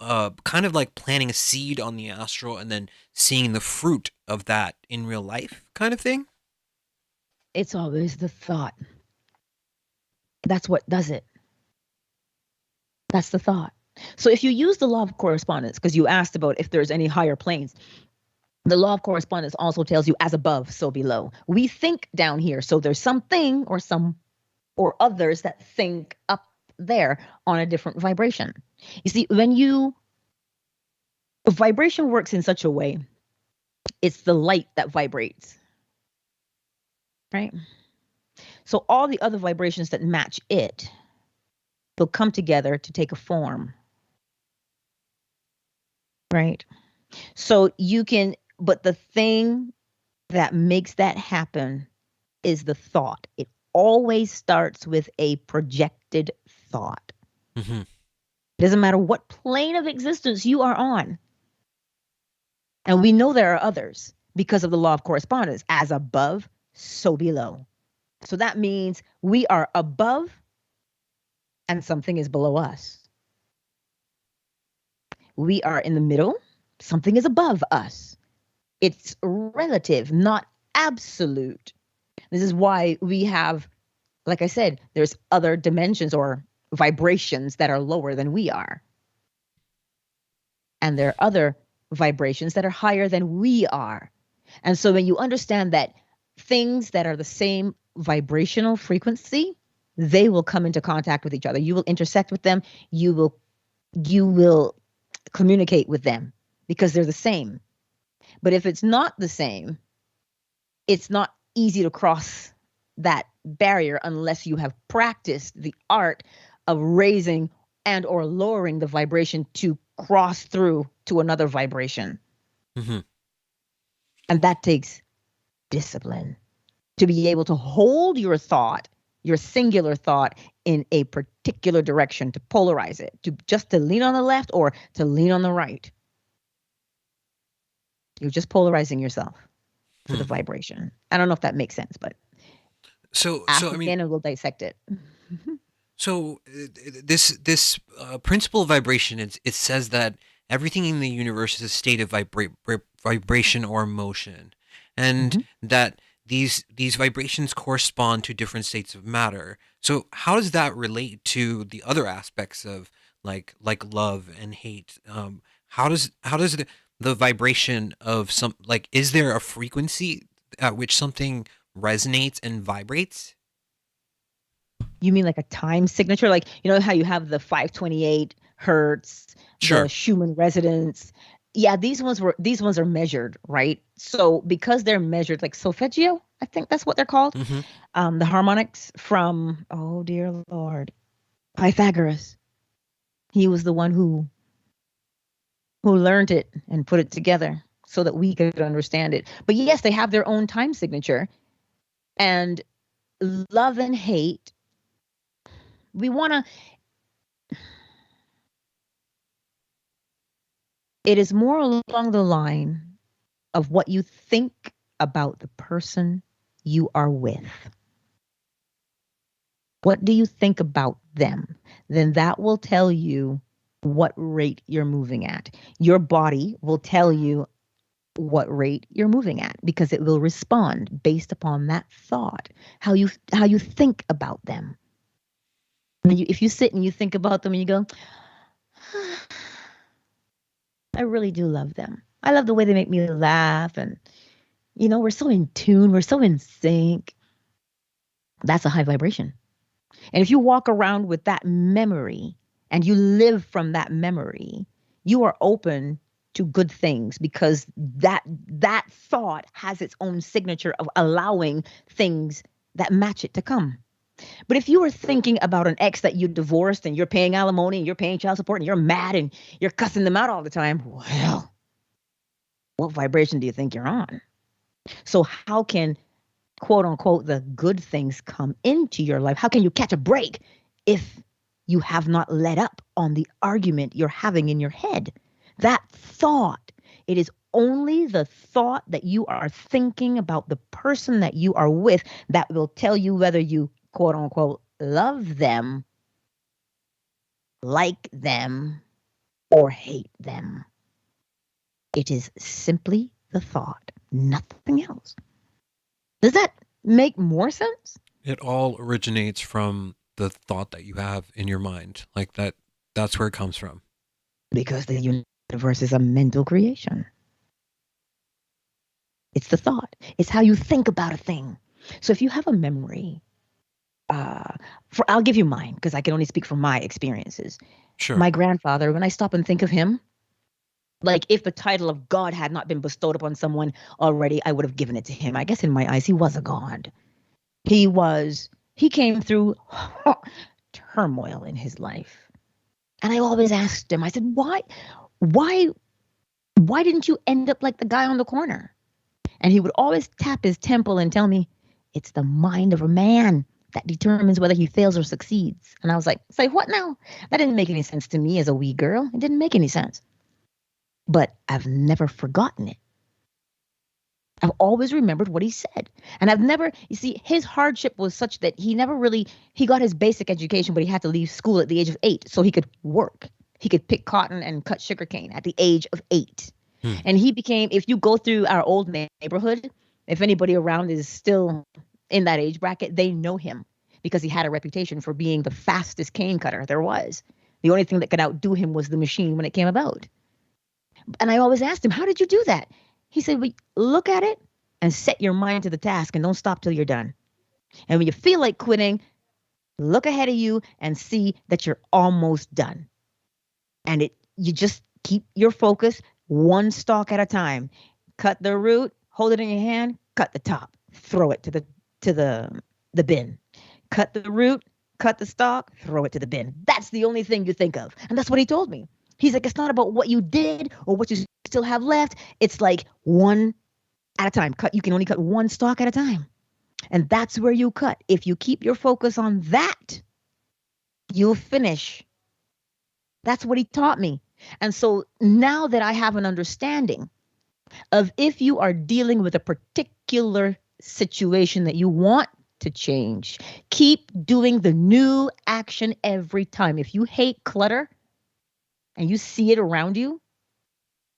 kind of like planting a seed on the astral, and then seeing the fruit of that in real life, kind of thing? It's always the thought. That's what does it. That's the thought. So if you use the law of correspondence, because you asked about if there's any higher planes, the law of correspondence also tells you as above, so below. We think down here, so there's something or some or others that think up there on a different vibration. You see, vibration works in such a way, it's the light that vibrates, right? So all the other vibrations that match it will come together to take a form, right? So but the thing that makes that happen is the thought. It always starts with a projected thought. Mm-hmm. Doesn't matter what plane of existence you are on. And we know there are others because of the law of correspondence. As above, so below. So that means we are above and something is below us. We are in the middle, something is above us. It's relative, not absolute. This is why we have, like I said, there's other dimensions or vibrations that are lower than we are. And there are other vibrations that are higher than we are. And so when you understand that things that are the same vibrational frequency, they will come into contact with each other. You will intersect with them. You will communicate with them because they're the same. But if it's not the same, it's not easy to cross that barrier unless you have practiced the art of raising and or lowering the vibration to cross through to another vibration. Mm-hmm. And that takes discipline to be able to hold your thought, your singular thought, in a particular direction, to polarize it, to lean on the left or to lean on the right. You're just polarizing yourself for the vibration. I don't know if that makes sense, but ask I mean, again and we'll dissect it. so this principle of vibration, it says that everything in the universe is a state of vibration or motion, and that these vibrations correspond to different states of matter. So how does that relate to the other aspects of like love and hate? How does the vibration of some, like, is there a frequency at which something resonates and vibrates? You mean like a time signature? Like, you know how you have the 528 hertz, Sure. the Schumann resonance? Yeah, these ones are measured, right? So because they're measured, like solfeggio, I think that's what they're called. The harmonics from, oh dear Lord, Pythagoras. He was the one who learned it and put it together so that we could understand it. But yes, they have their own time signature. And love and hate, it is more along the line of what you think about the person you are with. What do you think about them? Then that will tell you what rate you're moving at. Your body will tell you what rate you're moving at because it will respond based upon that thought, how you think about them. If you sit and you think about them and you go, I really do love them. I love the way they make me laugh, and we're so in tune, we're so in sync. That's a high vibration. And if you walk around with that memory and you live from that memory, you are open to good things because that thought has its own signature of allowing things that match it to come. But if you were thinking about an ex that you divorced and you're paying alimony and you're paying child support and you're mad and you're cussing them out all the time, well, what vibration do you think you're on? So how can quote unquote, the good things come into your life? How can you catch a break if you have not let up on the argument you're having in your head? That thought, it is only the thought that you are thinking about the person that you are with that will tell you whether you, quote unquote, love them, like them, or hate them. It is simply the thought, nothing else. Does that make more sense? It all originates from the thought that you have in your mind. Like that's where it comes from. Because the universe is a mental creation. It's the thought. It's how you think about a thing. So if you have a memory, I'll give you mine because I can only speak from my experiences. Sure. My grandfather, when I stop and think of him, like if the title of God had not been bestowed upon someone already, I would have given it to him. I guess in my eyes, he was a God. He came through turmoil in his life. And I always asked him, I said, why didn't you end up like the guy on the corner? And he would always tap his temple and tell me, it's the mind of a man that determines whether he fails or succeeds. And I was like, say what now? That didn't make any sense to me as a wee girl. It didn't make any sense. But I've never forgotten it. I've always remembered what he said. And I've never, you see, his hardship was such that he got his basic education, but he had to leave school at the age of 8 so he could work. He could pick cotton and cut sugarcane at the age of 8. And he became, if you go through our old neighborhood, if anybody around is still in that age bracket, they know him because he had a reputation for being the fastest cane cutter there was. The only thing that could outdo him was the machine when it came about. And I always asked him, how did you do that? He said, well, look at it and set your mind to the task and don't stop till you're done. And when you feel like quitting, look ahead of you and see that you're almost done. And you just keep your focus one stalk at a time. Cut the root, hold it in your hand, cut the top, throw it to the bin. Cut the root, cut the stalk, throw it to the bin. That's the only thing you think of. And that's what he told me. He's like, it's not about what you did or what you still have left. It's like one at a time. You can only cut one stalk at a time. And that's where you cut. If you keep your focus on that, you'll finish. That's what he taught me. And so now that I have an understanding of if you are dealing with a particular situation that you want to change, keep doing the new action every time. If you hate clutter and you see it around you,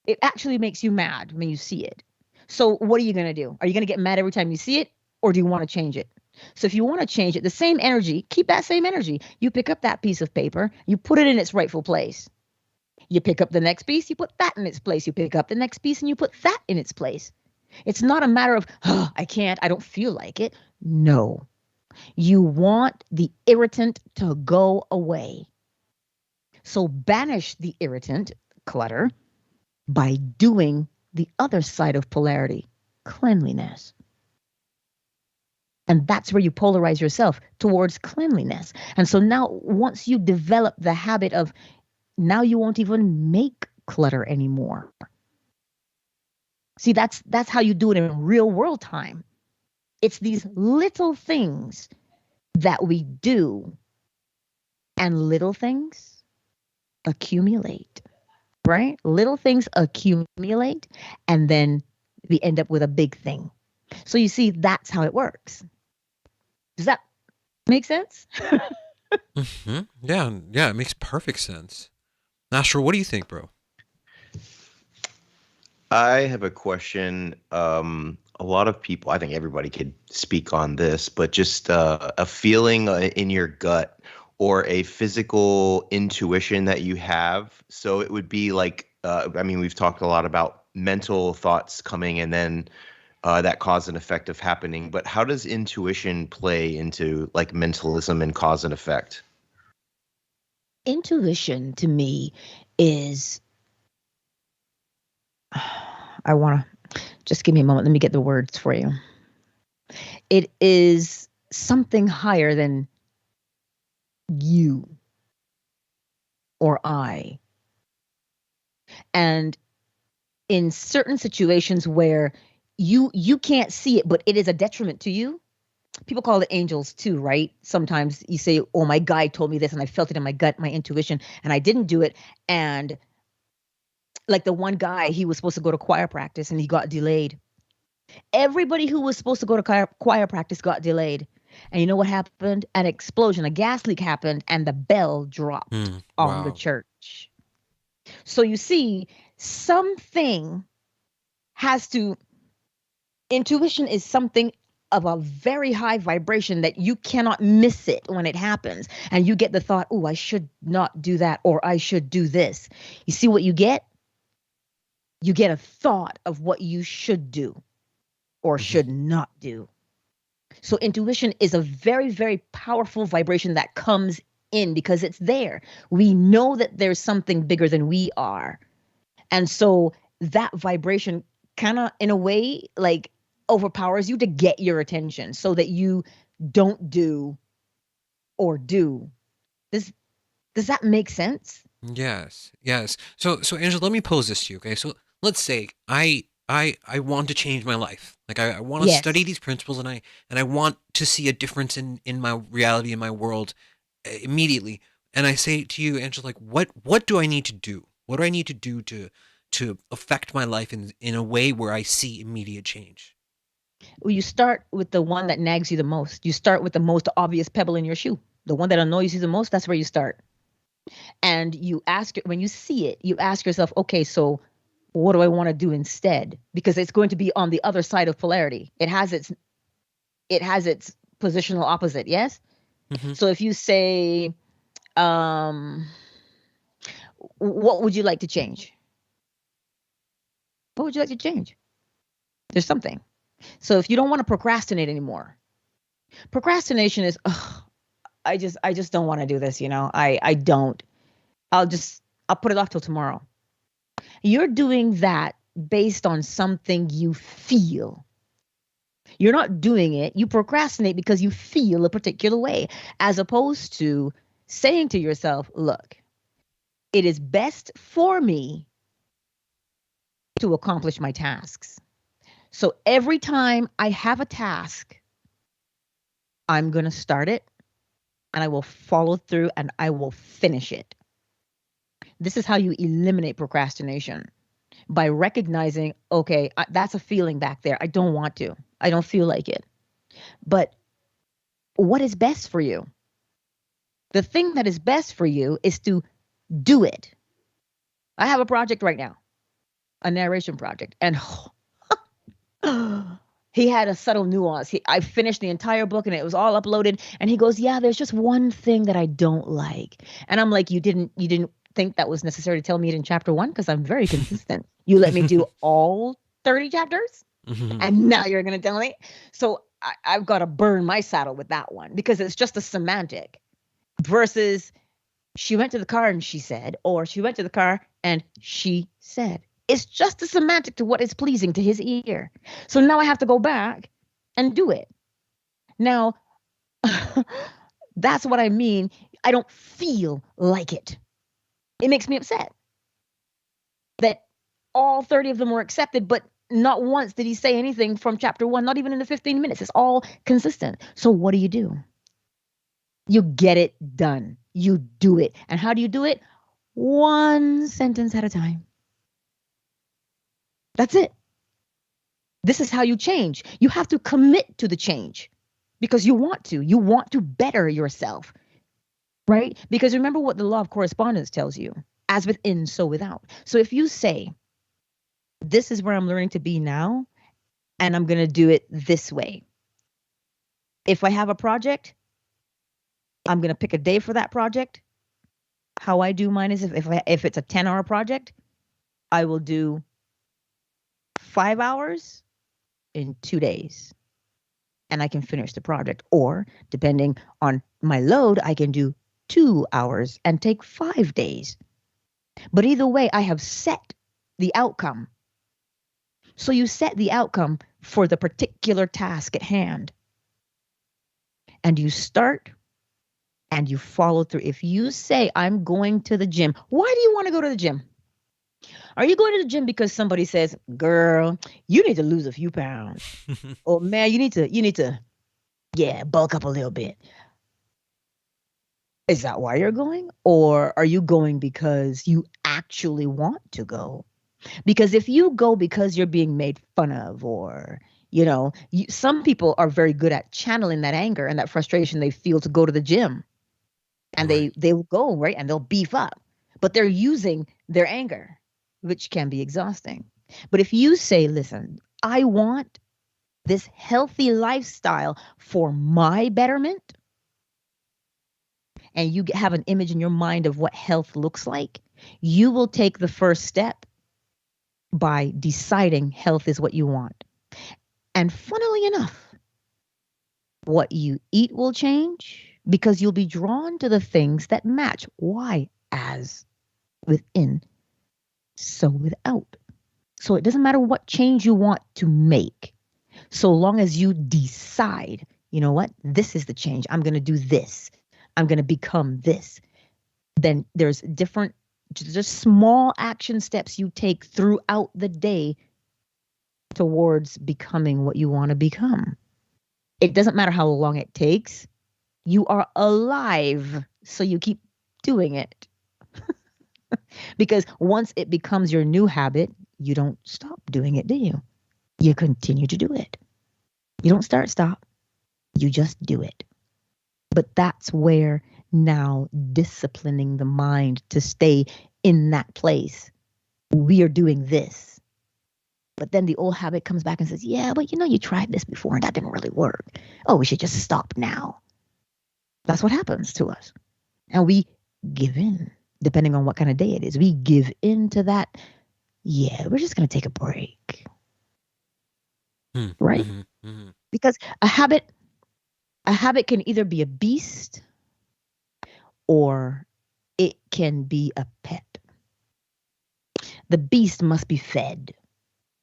it actually makes you mad when you see it. So what are you going to do? Are you going to get mad every time you see it, or do you want to change it? So if you want to change it, the same energy, keep that same energy. You pick up that piece of paper, you put it in its rightful place. You pick up the next piece, you put that in its place. You pick up the next piece and you put that in its place. It's not a matter of, oh, I can't, I don't feel like it. No. You want the irritant to go away. So banish the irritant, clutter, by doing the other side of polarity, cleanliness. And that's where you polarize yourself towards cleanliness. And so now, once you develop the habit of, now you won't even make clutter anymore. See, that's how you do it in real world time. It's these little things that we do, and little things accumulate, right? Little things accumulate, and then we end up with a big thing. So you see, that's how it works. Does that make sense? Mm-hmm. Yeah, it makes perfect sense. Astro, what do you think, bro? I have a question. A lot of people, I think everybody could speak on this, but just a feeling in your gut or a physical intuition that you have. So it would be like, we've talked a lot about mental thoughts coming and then that cause and effect of happening. But how does intuition play into like mentalism and cause and effect? Intuition to me is, I want to, just give me a moment. Let me get the words for you. It is something higher than you or I. And in certain situations where you can't see it, but it is a detriment to you. People call it angels too, right? Sometimes you say, oh, my guide told me this and I felt it in my gut, my intuition, and I didn't do it. And like the one guy, he was supposed to go to choir practice and he got delayed. Everybody who was supposed to go to choir practice got delayed. And you know what happened? An explosion, a gas leak happened, and the bell dropped on the Wow. church. So you see, something has to, intuition is something of a very high vibration that you cannot miss it when it happens. And you get the thought, oh, I should not do that, or I should do this. You see what you get? You get a thought of what you should do or should not do. So intuition is a very, very powerful vibration that comes in because it's there. We know that there's something bigger than we are. And so that vibration kind of, in a way, like overpowers you to get your attention so that you don't do or do. Does that make sense? Yes, yes. So Angela, let me pose this to you. Okay, so let's say I want to change my life. Like I want to study Yes. these principles, and I want to see a difference in my reality, in my world, immediately. And I say to you, Angela, like what do I need to do? What do I need to do to affect my life in a way where I see immediate change? Well, you start with the one that nags you the most. You start with the most obvious pebble in your shoe. The one that annoys you the most, that's where you start. And you ask, when you see it, you ask yourself, okay, so what do I want to do instead? Because it's going to be on the other side of polarity. It has its positional opposite, yes? Hmm. So if you say, um, what would you like to change? What would you like to change? There's something. So if you don't want to procrastinate anymore, procrastination is, ugh, I just don't want to do this, I don't. I'll put it off till tomorrow. You're doing that based on something you feel. You're not doing it. You procrastinate because you feel a particular way, as opposed to saying to yourself, look, it is best for me to accomplish my tasks. So every time I have a task, I'm going to start it and I will follow through and I will finish it. This is how you eliminate procrastination, by recognizing, okay, that's a feeling back there. I don't want to. I don't feel like it. But what is best for you? The thing that is best for you is to do it. I have a project right now, a narration project, and he had a subtle nuance. I finished the entire book and it was all uploaded, and he goes, "Yeah, there's just one thing that I don't like." And I'm like, "You didn't think that was necessary to tell me it in chapter 1 because I'm very consistent. You let me do all 30 chapters and now you're going to tell me?" So I've got to burn my saddle with that one because it's just a semantic versus she went to the car and she said, or she went to the car and she said. It's just a semantic to what is pleasing to his ear. So now I have to go back and do it. Now, that's what I mean. I don't feel like it. It makes me upset that all 30 of them were accepted, but not once did he say anything from chapter 1, not even in the 15 minutes. It's all consistent. So what do? You get it done. You do it. And how do you do it? One sentence at a time. That's it. This is how you change. You have to commit to the change because you want to. You want to better yourself, right? Because remember what the law of correspondence tells you: as within, so without. So if you say, this is where I'm learning to be now, and I'm going to do it this way. If I have a project, I'm going to pick a day for that project. How I do mine is if it's a 10-hour project, I will do 5 hours in 2 days and I can finish the project. Or depending on my load, I can do 2 hours and take 5 days. But either way, I have set the outcome. So you set the outcome for the particular task at hand. And you start and you follow through. If you say, I'm going to the gym, why do you want to go to the gym? Are you going to the gym because somebody says, girl, you need to lose a few pounds? Or man, you need to, yeah, bulk up a little bit. Is that why you're going? Or are you going because you actually want to go? Because if you go because you're being made fun of, or, some people are very good at channeling that anger and that frustration they feel to go to the gym. And Right. they'll go, right? And they'll beef up. But they're using their anger, which can be exhausting. But if you say, listen, I want this healthy lifestyle for my betterment, and you have an image in your mind of what health looks like, you will take the first step by deciding health is what you want. And funnily enough, what you eat will change because you'll be drawn to the things that match. Why? As within, so without. So it doesn't matter what change you want to make, so long as you decide, you know what, this is the change. I'm going to do this. I'm going to become this. Then there's different, just small action steps you take throughout the day towards becoming what you want to become. It doesn't matter how long it takes. You are alive, so you keep doing it. Because once it becomes your new habit, you don't stop doing it, do you? You continue to do it. You don't stop. You just do it. But that's where now disciplining the mind to stay in that place. We are doing this. But then the old habit comes back and says, yeah, but you tried this before and that didn't really work. Oh, we should just stop now. That's what happens to us. And we give in, depending on what kind of day it is. We give in to that. Yeah, we're just going to take a break. Right? Because a habit can either be a beast or it can be a pet. The beast must be fed.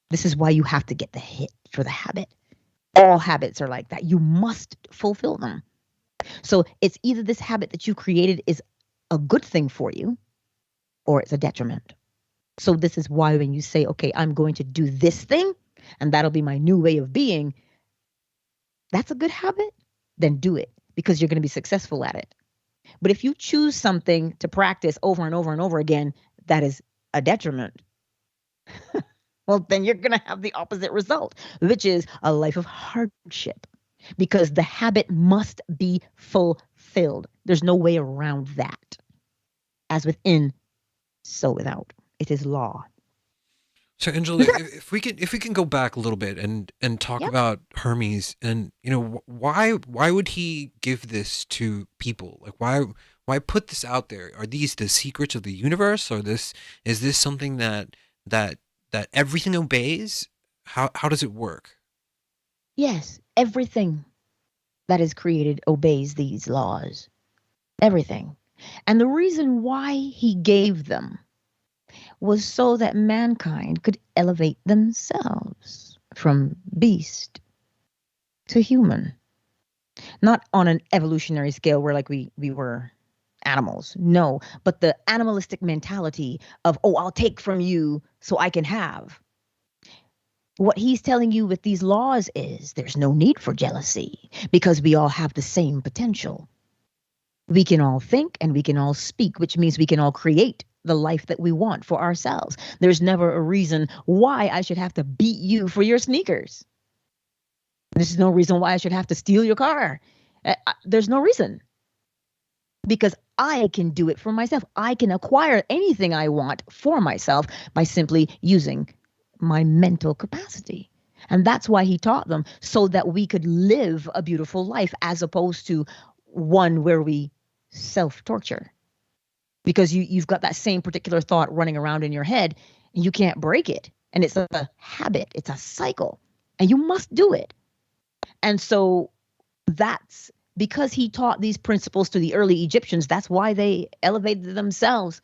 This is why you have to get the hit for the habit. All habits are like that. You must fulfill them. So it's either this habit that you created is a good thing for you or it's a detriment. So this is why when you say, okay, I'm going to do this thing and that'll be my new way of being, that's a good habit, then do it because you're going to be successful at it. But if you choose something to practice over and over and over again, that is a detriment. Well, then you're going to have the opposite result, which is a life of hardship because the habit must be fulfilled. There's no way around that. As within, so without. It is law. So Angela, if we can go back a little bit and talk Yep. about Hermes, and why would he give this to people? Like why put this out there? Are these the secrets of the universe, or is this something that everything obeys? How does it work? Yes, everything that is created obeys these laws. Everything. And the reason why he gave them was so that mankind could elevate themselves from beast to human. Not on an evolutionary scale where like we were animals. No, but the animalistic mentality of, oh, I'll take from you so I can have. What he's telling you with these laws is there's no need for jealousy because we all have the same potential. We can all think and we can all speak, which means we can all create the life that we want for ourselves. There's never a reason why I should have to beat you for your sneakers. There's no reason why I should have to steal your car. There's no reason. Because I can do it for myself. I can acquire anything I want for myself by simply using my mental capacity. And that's why he taught them, so that we could live a beautiful life as opposed to one where we self-torture. Because you've got that same particular thought running around in your head and you can't break it. And it's a habit. It's a cycle. And you must do it. And so that's because he taught these principles to the early Egyptians. That's why they elevated themselves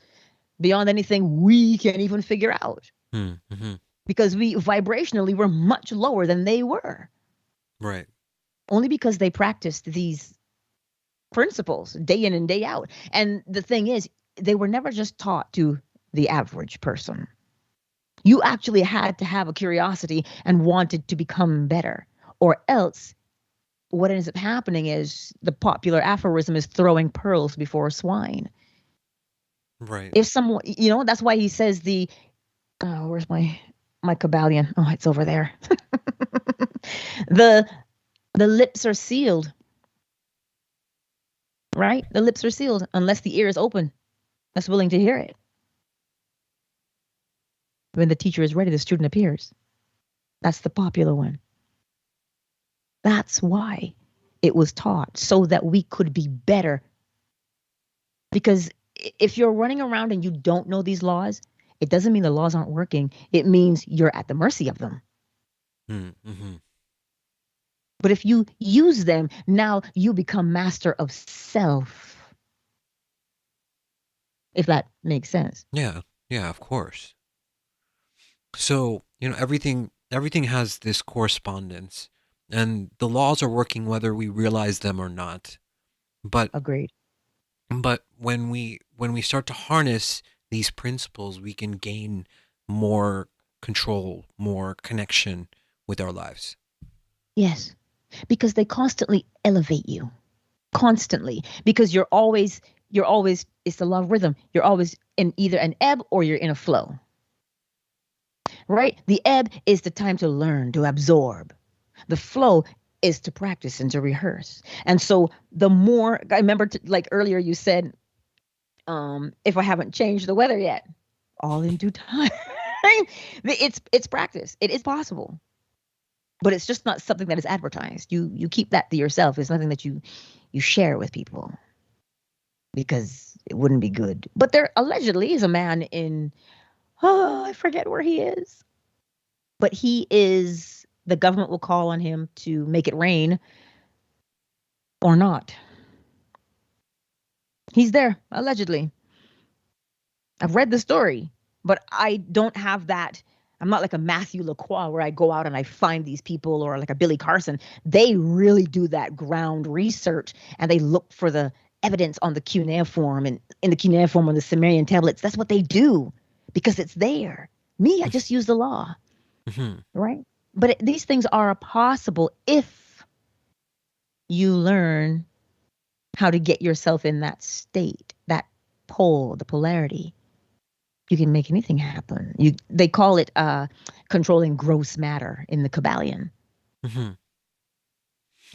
beyond anything we can even figure out. Mm-hmm. Because we vibrationally were much lower than they were. Right. Only because they practiced these principles day in and day out. And the thing is, they were never just taught to the average person. You actually had to have a curiosity and wanted to become better. Or else, what ends up happening is the popular aphorism is throwing pearls before swine. Right. If someone, that's why he says where's my Kabbalion? Oh, it's over there. the lips are sealed, right? The lips are sealed unless the ear is open, that's willing to hear it. When the teacher is ready, the student appears. That's the popular one. That's why it was taught, so that we could be better. Because if you're running around and you don't know these laws, it doesn't mean the laws aren't working. It means you're at the mercy of them. Mm-hmm. But if you use them, now you become master of self. If that makes sense. Yeah, of course. So, everything has this correspondence, and the laws are working whether we realize them or not. But Agreed. when we start to harness these principles, we can gain more control, more connection with our lives. Yes. Because they constantly elevate you. Constantly. Because you're always, it's the law of rhythm. You're always in either an ebb or you're in a flow. Right? The ebb is the time to learn, to absorb. The flow is to practice and to rehearse. And so the more, I remember like earlier you said, if I haven't changed the weather yet, all in due time. It's practice. It is possible. But it's just not something that is advertised. You keep that to yourself. It's nothing that you share with people, because it wouldn't be good. But there allegedly is a man in, I forget where he is. But the government will call on him to make it rain or not. He's there, allegedly. I've read the story, but I don't have that. I'm not like a Matthew LaCroix where I go out and I find these people, or like a Billy Carson. They really do that ground research, and they look for the evidence on the cuneiform, and in the cuneiform on the Sumerian tablets. That's what they do because it's there. Me, I just use the law. Mm-hmm. Right? But these things are possible if you learn how to get yourself in that state, that pole, the polarity. You can make anything happen. They call it controlling gross matter in the Kabbalion. Mm-hmm.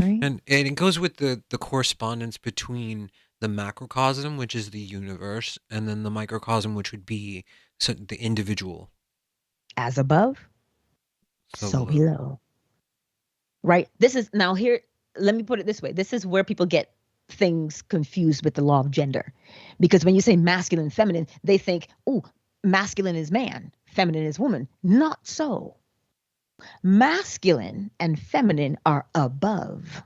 Right? And it goes with the correspondence between the macrocosm, which is the universe, and then the microcosm, which would be the individual. As above, so below. Right? This is, now here, let me put it this way. This is where people get things confused with the law of gender. Because when you say masculine, feminine, they think, oh, masculine is man, feminine is woman. Not so. Masculine and feminine are above.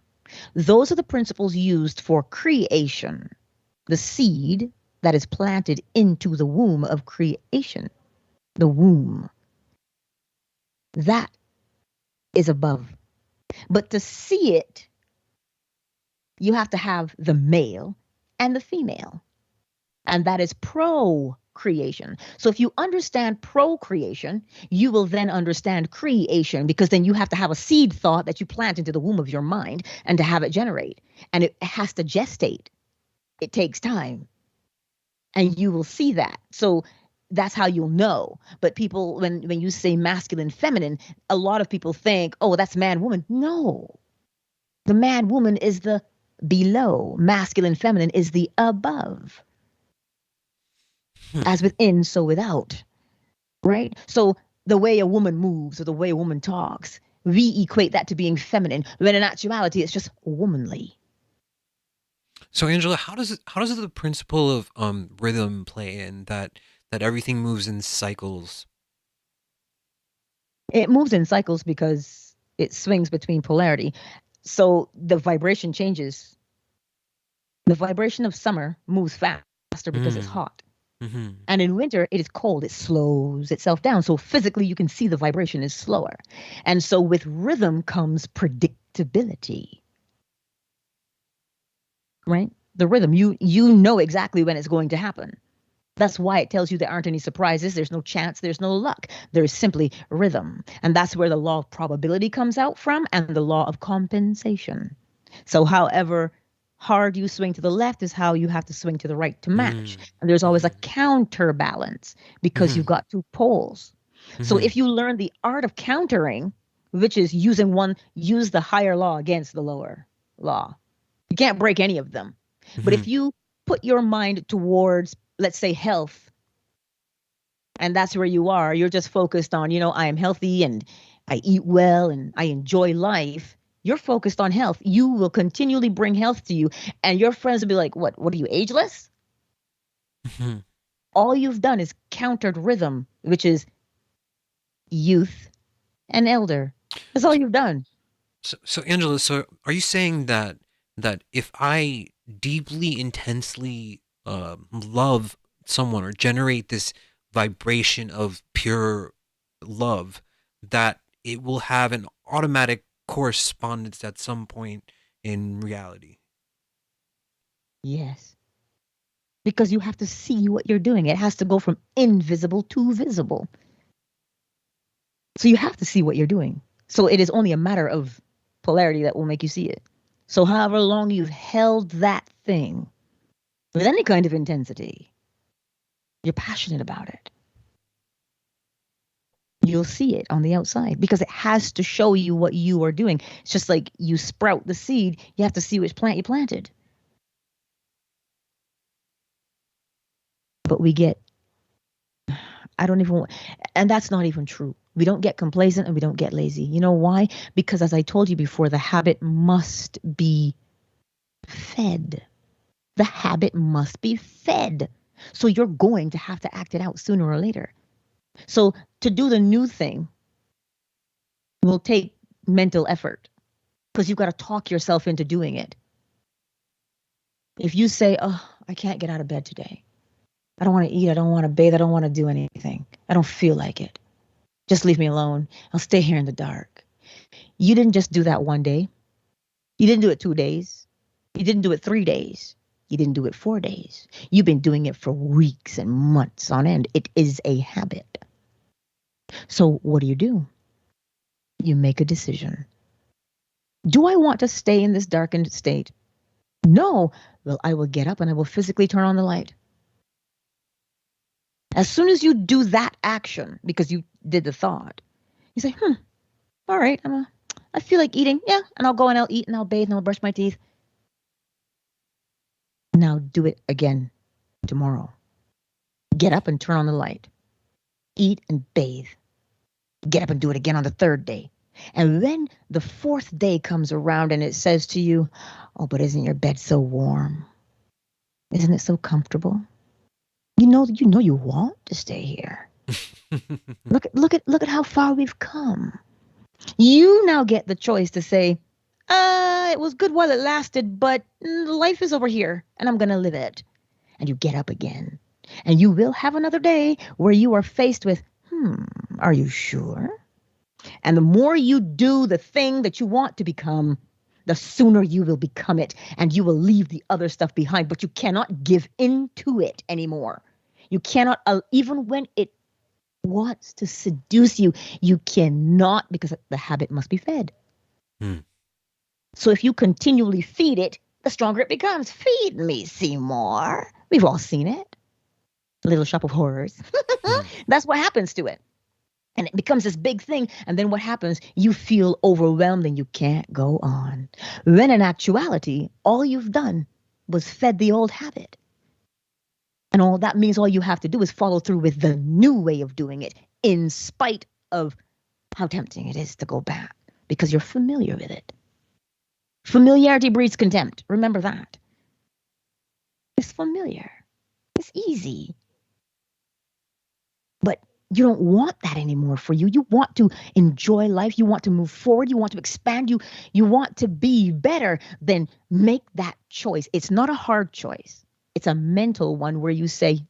Those are the principles used for creation, the seed that is planted into the womb of creation. The womb. That is above. But to see it, you have to have the male and the female. And that is procreation. So if you understand procreation, you will then understand creation, because then you have to have a seed thought that you plant into the womb of your mind and to have it generate. And it has to gestate. It takes time. And you will see that. So that's how you'll know. But people, when you say masculine, feminine, a lot of people think, oh, that's man, woman. No. The man, woman is the below. Masculine, feminine is the above. As within, so without. Right? So the way a woman moves or the way a woman talks, we equate that to being feminine, when in actuality it's just womanly. So Angela, how does the principle of rhythm play in that everything moves in cycles? It moves in cycles because it swings between polarity. So the vibration changes. The vibration of summer moves faster because it's hot. Mm-hmm. And in winter, it is cold. It slows itself down. So physically, you can see the vibration is slower. And so with rhythm comes predictability. Right? The rhythm, you know exactly when it's going to happen. That's why it tells you there aren't any surprises. There's no chance. There's no luck. There's simply rhythm. And that's where the law of probability comes out from, and the law of compensation. So however hard you swing to the left is how you have to swing to the right to match. And there's always a counterbalance because you've got two poles. So if you learn the art of countering, which is use the higher law against the lower law. You can't break any of them. But if you put your mind towards, let's say, health, and that's where you are, you're just focused on, I am healthy and I eat well and I enjoy life. You're focused on health. You will continually bring health to you. And your friends will be like, what are you, ageless? All you've done is countered rhythm, which is youth and elder. That's all you've done. So Angela, so are you saying that if I deeply, intensely love someone or generate this vibration of pure love, that it will have an automatic correspondence at some point in reality? Yes. Because you have to see what you're doing. It has to go from invisible to visible. So you have to see what you're doing. So it is only a matter of polarity that will make you see it. So however long you've held that thing with any kind of intensity, you're passionate about it, you'll see it on the outside because it has to show you what you are doing. It's just like you sprout the seed, you have to see which plant you planted. But we get, and that's not even true. We don't get complacent and we don't get lazy. You know why? Because as I told you before, the habit must be fed. The habit must be fed. So you're going to have to act it out sooner or later. So to do the new thing will take mental effort because you've got to talk yourself into doing it. If you say, I can't get out of bed today. I don't want to eat. I don't want to bathe. I don't want to do anything. I don't feel like it. Just leave me alone. I'll stay here in the dark. You didn't just do that one day. You didn't do it 2 days. You didn't do it 3 days. You didn't do it 4 days. You've been doing it for weeks and months on end. It is a habit. So what do? You make a decision. Do I want to stay in this darkened state? No. Well, I will get up and I will physically turn on the light. As soon as you do that action, because you did the thought, you say, all right, I feel like eating. Yeah, and I'll go and I'll eat and I'll bathe and I'll brush my teeth. Now do it again tomorrow. Get up and turn on the light. Eat and bathe. Get up and do it again on the 3rd day. And then the 4th day comes around and it says to you, oh, but isn't your bed so warm? Isn't it so comfortable? You know you want to stay here. Look at how far we've come. You now get the choice to say, it was good while it lasted, but life is over here and I'm going to live it. And you get up again. And you will have another day where you are faced with, are you sure? And the more you do the thing that you want to become, the sooner you will become it and you will leave the other stuff behind, but you cannot give into it anymore. You cannot, even when it wants to seduce you, you cannot, because the habit must be fed. So if you continually feed it, the stronger it becomes. Feed me, Seymour. We've all seen it. Little Shop of Horrors. That's what happens to it. And it becomes this big thing. And then what happens? You feel overwhelmed and you can't go on. When in actuality, all you've done was fed the old habit. And all that means all you have to do is follow through with the new way of doing it, in spite of how tempting it is to go back, because you're familiar with it. Familiarity breeds contempt. Remember that. It's familiar. It's easy. But you don't want that anymore for you. You want to enjoy life. You want to move forward. You want to expand. You want to be better. Then make that choice. It's not a hard choice. It's a mental one where you say,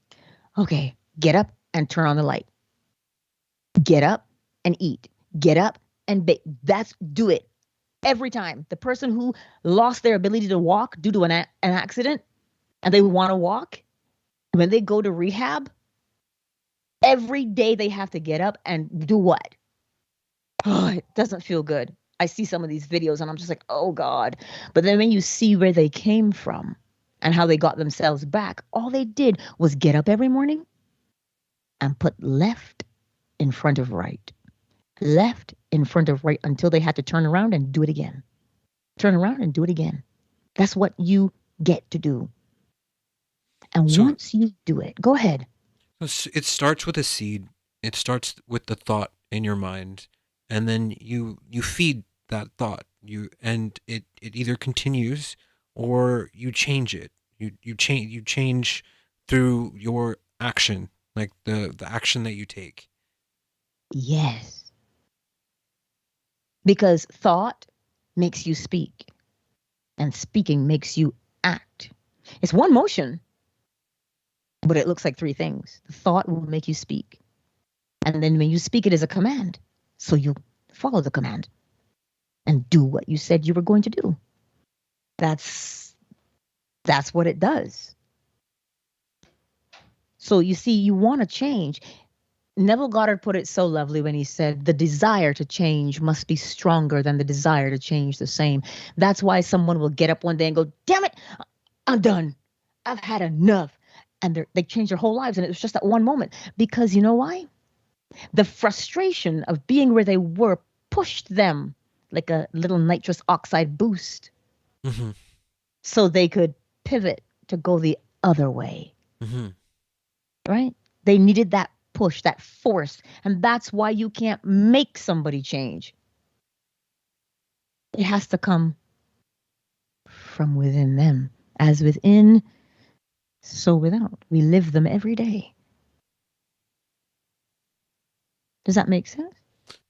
okay, get up and turn on the light. Get up and eat. Get up and bake. Do it every time. The person who lost their ability to walk due to an accident and they want to walk, When they go to rehab, every day they have to get up and do what? Oh, it doesn't feel good. I see some of these videos and I'm just like, oh God. But then when you see where they came from and how they got themselves back, all they did was get up every morning and put left in front of right, left in front of right, until they had to turn around and do it again. Turn around and do it again. That's what you get to do. And So once you do it, go ahead. it starts with a seed. It starts with the thought in your mind, and then you feed that thought. It either continues or you change it. You change through your action, like the action that you take. Yes. Because thought makes you speak, and speaking makes you act. It's one motion, but it looks like three things. The thought will make you speak. And then when you speak, it is a command. So you follow the command and do what you said you were going to do. That's what it does. So you see, you want to change. Neville Goddard put it so lovely when he said, the desire to change must be stronger than the desire to change the same. That's why someone will get up one day and go, damn it, I'm done. I've had enough. And they change their whole lives. And it was just that one moment. Because you know why? The frustration of being where they were pushed them like a little nitrous oxide boost. Mm-hmm. So they could pivot to go the other way. Mm-hmm. Right? They needed that push, that force. And that's why you can't make somebody change. It has to come from within them. As within, so without. We live them every day. Does that make sense?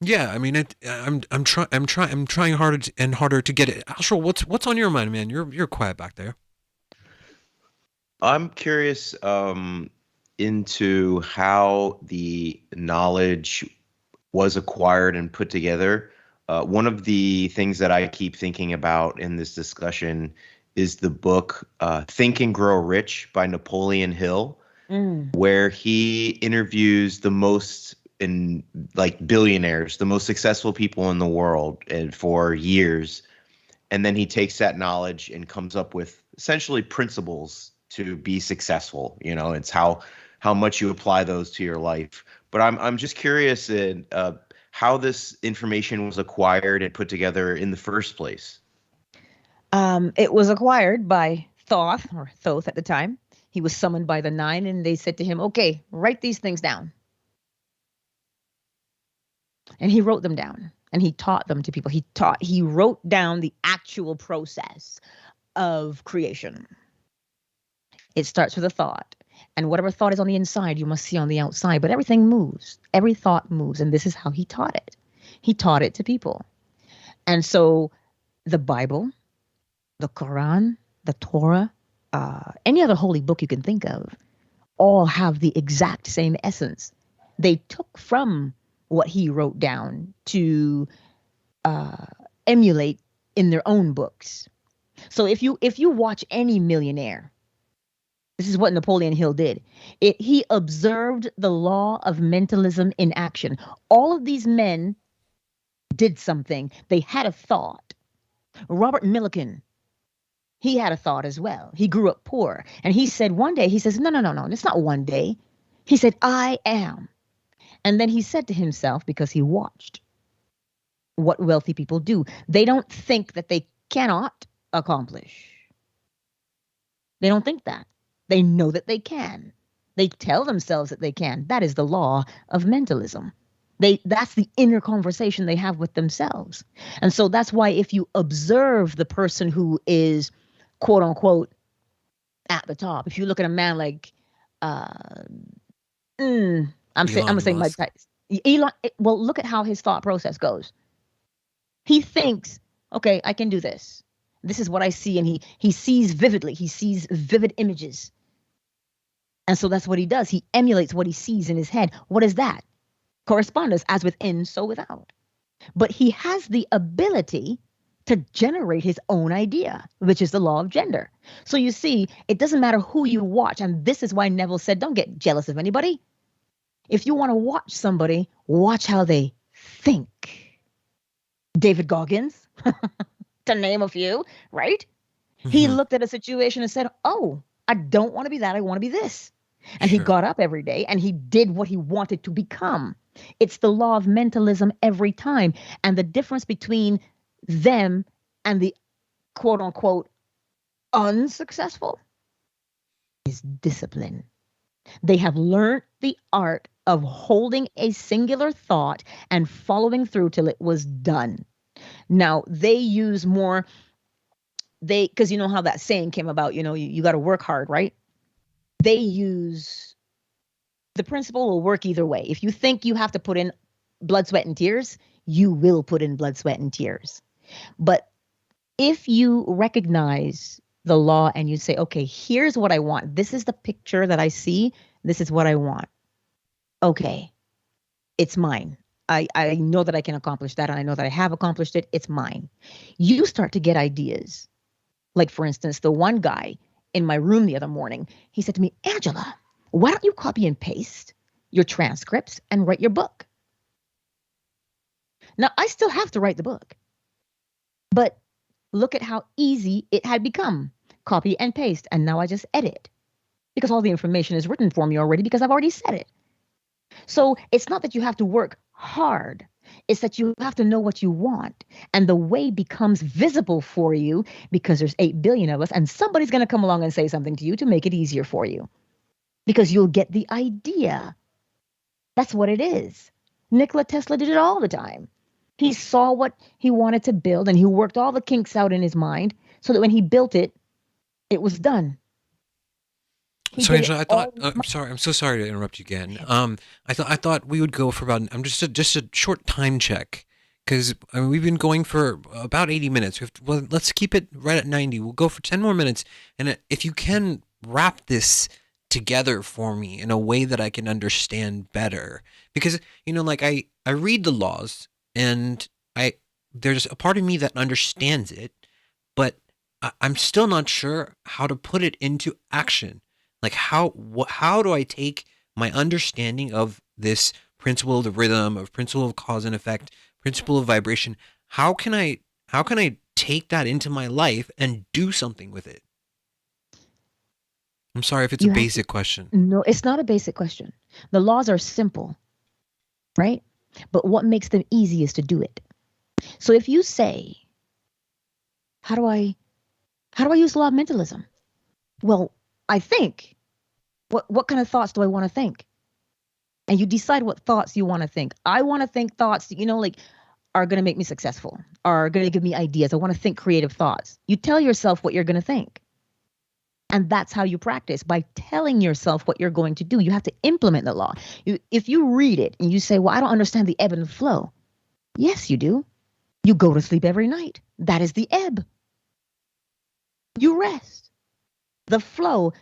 Yeah, I mean, I'm trying harder and harder to get it. Astral, what's on your mind, man? You're quiet back there. I'm curious into how the knowledge was acquired and put together. One of the things that I keep thinking about in this discussion is the book Think and Grow Rich by Napoleon Hill, where he interviews the most billionaires, the most successful people in the world, and for years. And then he takes that knowledge and comes up with essentially principles to be successful. You know, it's how much you apply those to your life. But I'm just curious in how this information was acquired and put together in the first place. It was acquired by Thoth, or Thoth at the time. He was summoned by the Nine, and they said to him, okay, write these things down. And he wrote them down, and he taught them to people. He wrote down the actual process of creation. It starts with a thought, and whatever thought is on the inside, you must see on the outside, but everything moves. Every thought moves, and this is how he taught it. He taught it to people. And so the Bible, the Quran, the Torah, any other holy book you can think of, all have the exact same essence. They took from what he wrote down to emulate in their own books. So if you watch any millionaire, this is what Napoleon Hill did. He observed the law of mentalism in action. All of these men did something. They had a thought. Robert Millikan, he had a thought as well. He grew up poor. And he said one day, he says, no, it's not one day. He said, I am. And then he said to himself, because he watched what wealthy people do, they don't think that they cannot accomplish. They don't think that. They know that they can. They tell themselves that they can. That is the law of mentalism. That's the inner conversation they have with themselves. And so that's why if you observe the person who is, quote unquote, at the top, if you look at a man like, I'm gonna say Mike Tyson. Elon. Well, look at how his thought process goes. He thinks, okay, I can do this. This is what I see, and he sees vividly. He sees vivid images, and so that's what he does. He emulates what he sees in his head. What is that? Correspondence, as within, so without. But he has the ability to generate his own idea, which is the law of gender. So you see, it doesn't matter who you watch. And this is why Neville said, don't get jealous of anybody. If you want to watch somebody, watch how they think. David Goggins, to name a few, right? He looked at a situation and said, oh, I don't want to be that. I want to be this. And he got up every day and he did what he wanted to become. It's the law of mentalism every time. And the difference between them and the quote unquote unsuccessful is discipline. They have learned the art of holding a singular thought and following through till it was done. Now they use more, because you know how that saying came about, you got to work hard, right? They use, the principle will work either way. If you think you have to put in blood, sweat, and tears, you will put in blood, sweat, and tears. But if you recognize the law and you say, okay, here's what I want. This is the picture that I see. This is what I want. Okay, it's mine. I know that I can accomplish that, and I know that I have accomplished it. It's mine. You start to get ideas. Like, for instance, the one guy in my room the other morning, he said to me, Angela, why don't you copy and paste your transcripts and write your book? Now, I still have to write the book, but look at how easy it had become. Copy and paste, and now I just edit because all the information is written for me already because I've already said it. So it's not that you have to work hard. It's that you have to know what you want, and the way becomes visible for you because there's 8 billion of us, and somebody's going to come along and say something to you to make it easier for you because you'll get the idea. That's what it is. Nikola Tesla did it all the time. He saw what he wanted to build, and he worked all the kinks out in his mind so that when he built it, it was done. So Angela, I thought. I'm sorry. I'm so sorry to interrupt you again. I thought we would go for about. I'm just a short time check because we've been going for about 80 minutes. Well, let's keep it right at 90. We'll go for 10 more minutes, and if you can wrap this together for me in a way that I can understand better, because like I read the laws and there's a part of me that understands it, but I'm still not sure how to put it into action. Like how do I take my understanding of this principle of the rhythm, of principle of cause and effect, principle of vibration? How can I take that into my life and do something with it? I'm sorry if it's a basic question. No, it's not a basic question. The laws are simple, right? But what makes them easy is to do it. So if you say, how do I use the law of mentalism? Well, I think. What kind of thoughts do I want to think? And you decide what thoughts you want to think. I want to think thoughts, are going to make me successful, are going to give me ideas. I want to think creative thoughts. You tell yourself what you're going to think. And that's how you practice, by telling yourself what you're going to do. You have to implement the law. If you read it and you say, well, I don't understand the ebb and flow. Yes, you do. You go to sleep every night. That is the ebb. You rest. The flow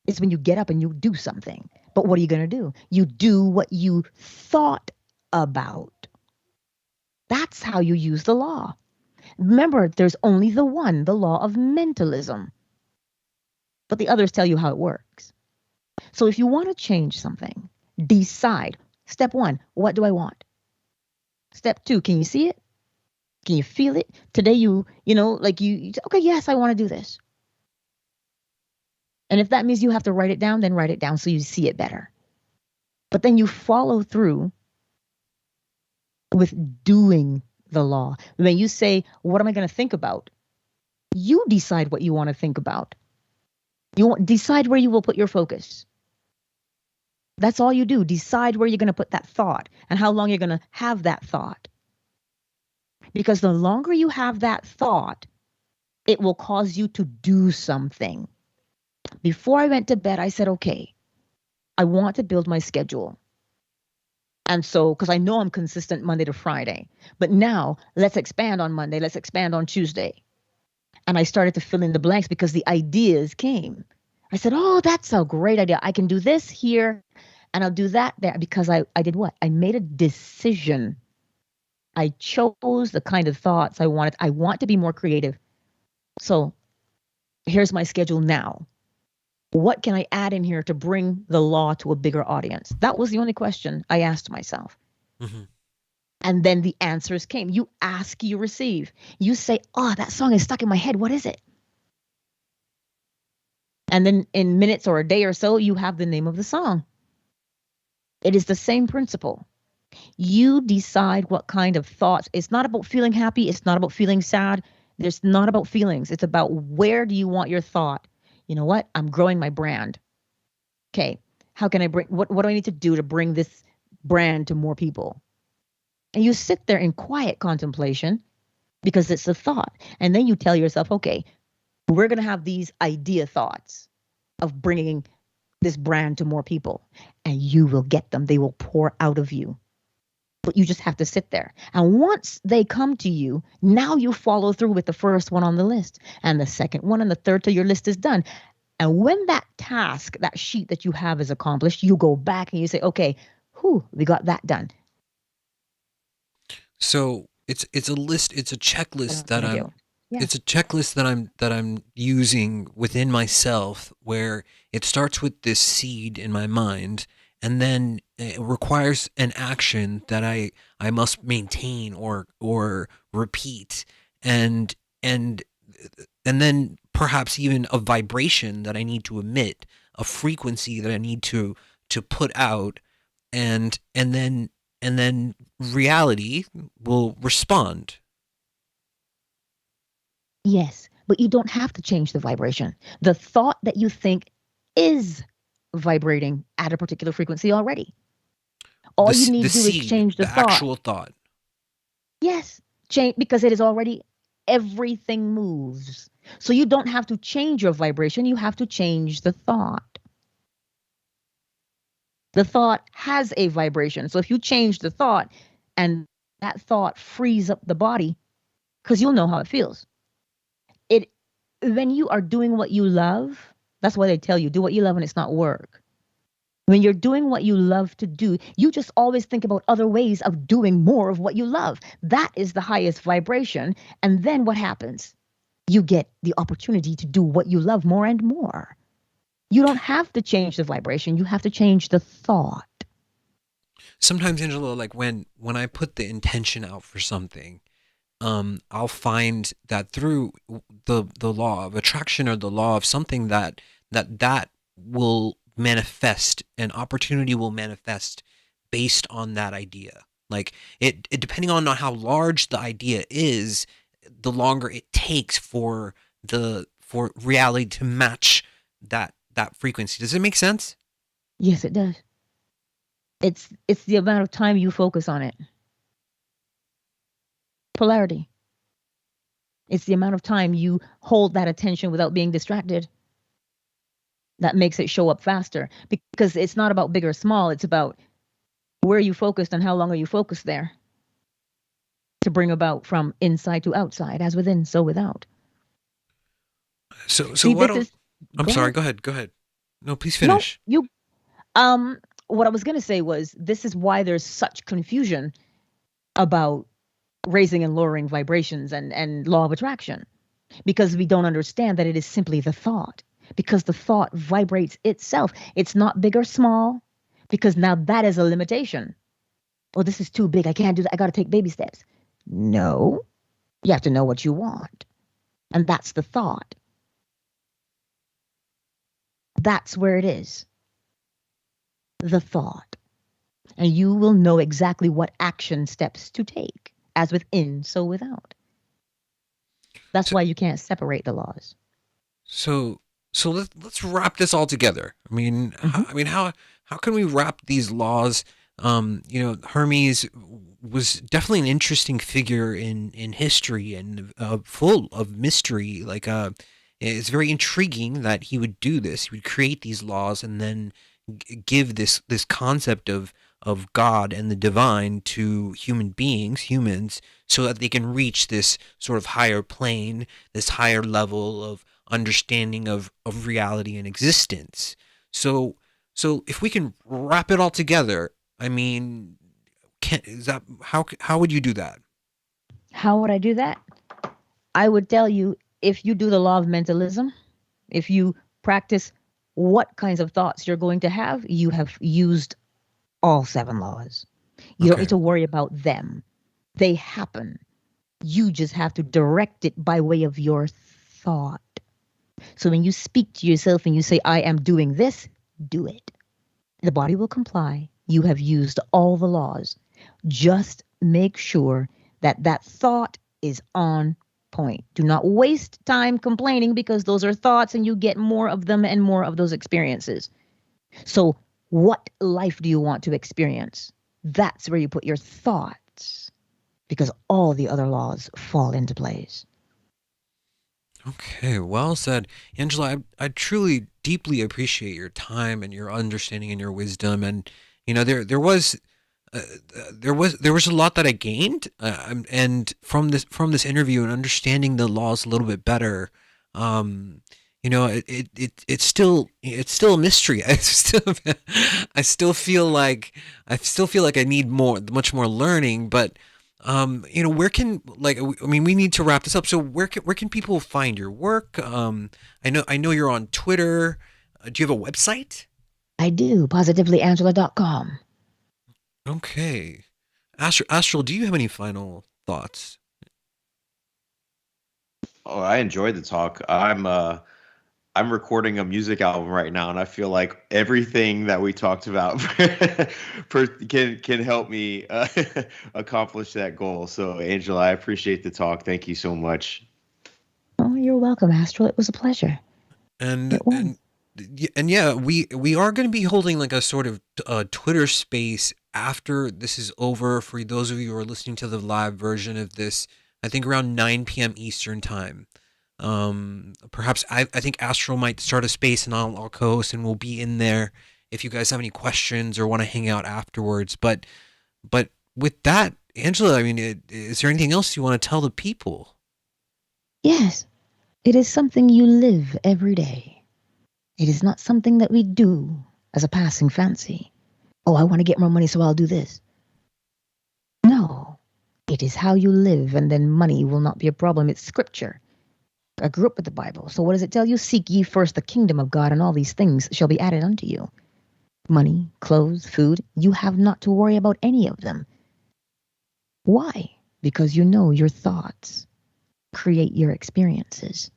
is when you get up and you do something. But what are you going to do? You do what you thought about. That's how you use the law. Remember, there's only the one, the law of mentalism. But the others tell you how it works. So if you want to change something, decide. Step 1, what do I want? Step 2, can you see it? Can you feel it? Today you okay, yes, I want to do this. And if that means you have to write it down, then write it down so you see it better. But then you follow through with doing the law. When you say, what am I going to think about? You decide what you want to think about. You decide where you will put your focus. That's all you do. Decide where you're going to put that thought and how long you're going to have that thought. Because the longer you have that thought, it will cause you to do something. Before I went to bed, I said, okay, I want to build my schedule. And so, because I know I'm consistent Monday to Friday, but now let's expand on Monday, let's expand on Tuesday. And I started to fill in the blanks because the ideas came. I said, oh, that's a great idea. I can do this here and I'll do that there, because I did what? I made a decision. I chose the kind of thoughts I wanted. I want to be more creative. So here's my schedule now. What can I add in here to bring the law to a bigger audience? That was the only question I asked myself. Mm-hmm. And then the answers came. You ask, you receive. You say, oh, that song is stuck in my head. What is it? And then in minutes or a day or so, you have the name of the song. It is the same principle. You decide what kind of thoughts. It's not about feeling happy. It's not about feeling sad. It's not about feelings. It's about where do you want your thought? You know what? I'm growing my brand. Okay. How can I bring, what do I need to do to bring this brand to more people? And you sit there in quiet contemplation because it's a thought. And then you tell yourself, okay, we're going to have these idea thoughts of bringing this brand to more people, and you will get them. They will pour out of you. But you just have to sit there. And once they come to you, now you follow through with the first one on the list and the second one and the third till your list is done. And when that task, that sheet that you have is accomplished, you go back and you say, okay, we got that done. So it's a list, it's a checklist that I'm it's a checklist that I'm using within myself, where it starts with this seed in my mind, and then it requires an action that I must maintain or repeat, and and then perhaps even a vibration that I need to emit, a frequency that I need to put out, and then reality will respond. Yes, but you don't have to change the vibration. The thought that you think is vibrating at a particular frequency already. All you need The to do is seed, change the the thought. actual thought. Yes, change, because it is already, everything moves. So you don't have to change your vibration, you have to change the thought. The thought has a vibration. So if you change the thought and that thought frees up the body, because you'll know how it feels. When you are doing what you love, that's why they tell you do what you love and it's not work. When you're doing what you love to do, you just always think about other ways of doing more of what you love. That is the highest vibration. And then what happens? You get the opportunity to do what you love more and more. You don't have to change the vibration. You have to change the thought. Sometimes, Angela, like when I put the intention out for something, I'll find that through the law of attraction, or the law of something, that will manifest, an opportunity will manifest based on that idea. Like it depending on how large the idea is, the longer it takes for reality to match that frequency. Does it make sense? Yes, it does. It's the amount of time you focus on it. Polarity. It's the amount of time you hold that attention without being distracted that makes it show up faster, because it's not about big or small. It's about where you focused and how long are you focused there to bring about from inside to outside, as within, so without. So See, why this don't is, I'm go sorry, ahead. go ahead. No, please No, finish. you, what I was going to say was, this is why there's such confusion about raising and lowering vibrations and law of attraction, because we don't understand that it is simply the thought, because the thought vibrates itself. It's not big or small, because now that is a limitation. Oh, this is too big. I can't do that. I got to take baby steps. No, you have to know what you want. And that's the thought. That's where it is. The thought. And you will know exactly what action steps to take, as within, so without. That's So why you can't separate the laws. so let's wrap this all together. I mean, Mhm. how can we wrap these laws? Hermes was definitely an interesting figure in history, and full of mystery. Like, it's very intriguing that he would do this. He would create these laws and then give this concept of God and the divine to human beings, humans, so that they can reach this sort of higher plane, this higher level of understanding of reality and existence. So if we can wrap it all together, I mean, how would you do that? How would I do that? I would tell you, if you do the law of mentalism, if you practice what kinds of thoughts you're going to have, you have used all 7 laws. You don't Okay. need to worry about them. They happen. You just have to direct it by way of your thought. So when you speak to yourself and you say, I am doing this, do it. The body will comply. You have used all the laws. Just make sure that that thought is on point. Do not waste time complaining, because those are thoughts and you get more of them and more of those experiences. So what life do you want to experience? That's where you put your thoughts, because all the other laws fall into place. Okay, well said, Angela. I truly deeply appreciate your time and your understanding and your wisdom. And uh, there was a lot that I gained, and from this interview and understanding the laws a little bit better. It's still a mystery. I still feel like I need much more learning. But where can, we need to wrap this up. So where can people find your work? I know you're on Twitter. Do you have a website? I do. Positivelyangela.com. Okay. Astral, do you have any final thoughts? Oh, I enjoyed the talk. I'm recording a music album right now, and I feel like everything that we talked about can help me accomplish that goal. So, Angela, I appreciate the talk. Thank you so much. Oh, you're welcome, Astral. It was a pleasure. And It was. and yeah, we are going to be holding like a sort of Twitter space after this is over. For those of you who are listening to the live version of this, I think around 9 p.m. Eastern time. Perhaps I think Astral might start a space, and I'll co-host, and we'll be in there if you guys have any questions or want to hang out afterwards. But with that, Angela, I mean, is there anything else you want to tell the people? Yes, it is something you live every day. It is not something that we do as a passing fancy. Oh, I want to get more money, so I'll do this. No, it is how you live, and then money will not be a problem. It's scripture. I grew up with the Bible. So what does it tell you? Seek ye first the kingdom of God, and all these things shall be added unto you. Money, clothes, food. You have not to worry about any of them. Why? Because you know your thoughts create your experiences.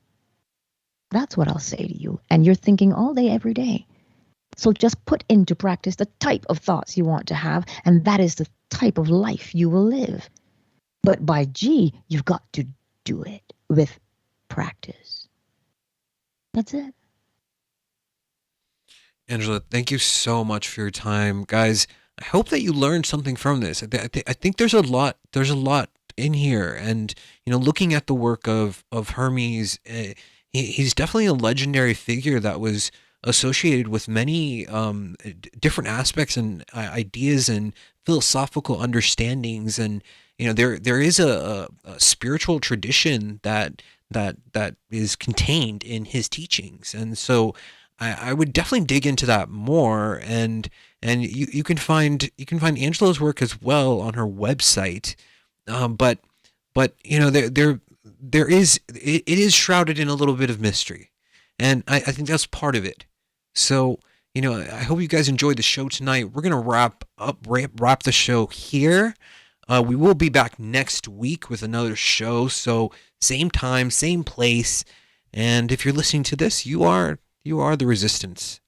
That's what I'll say to you. And you're thinking all day, every day. So just put into practice the type of thoughts you want to have, and that is the type of life you will live. But by G, you've got to do it with practice. That's it. Angela, thank you so much for your time, guys. I hope that you learned something from this. I think there's a lot. There's a lot in here, and looking at the work of Hermes, he's definitely a legendary figure that was associated with many different aspects and ideas and philosophical understandings. And there is a spiritual tradition that is contained in his teachings. And so I would definitely dig into that more. And you can find Angela's work as well on her website. But there is, it is shrouded in a little bit of mystery, and I think that's part of it. So I hope you guys enjoyed the show tonight. We're gonna wrap the show here. We will be back next week with another show. So same time, same place. And if you're listening to this, you are the resistance.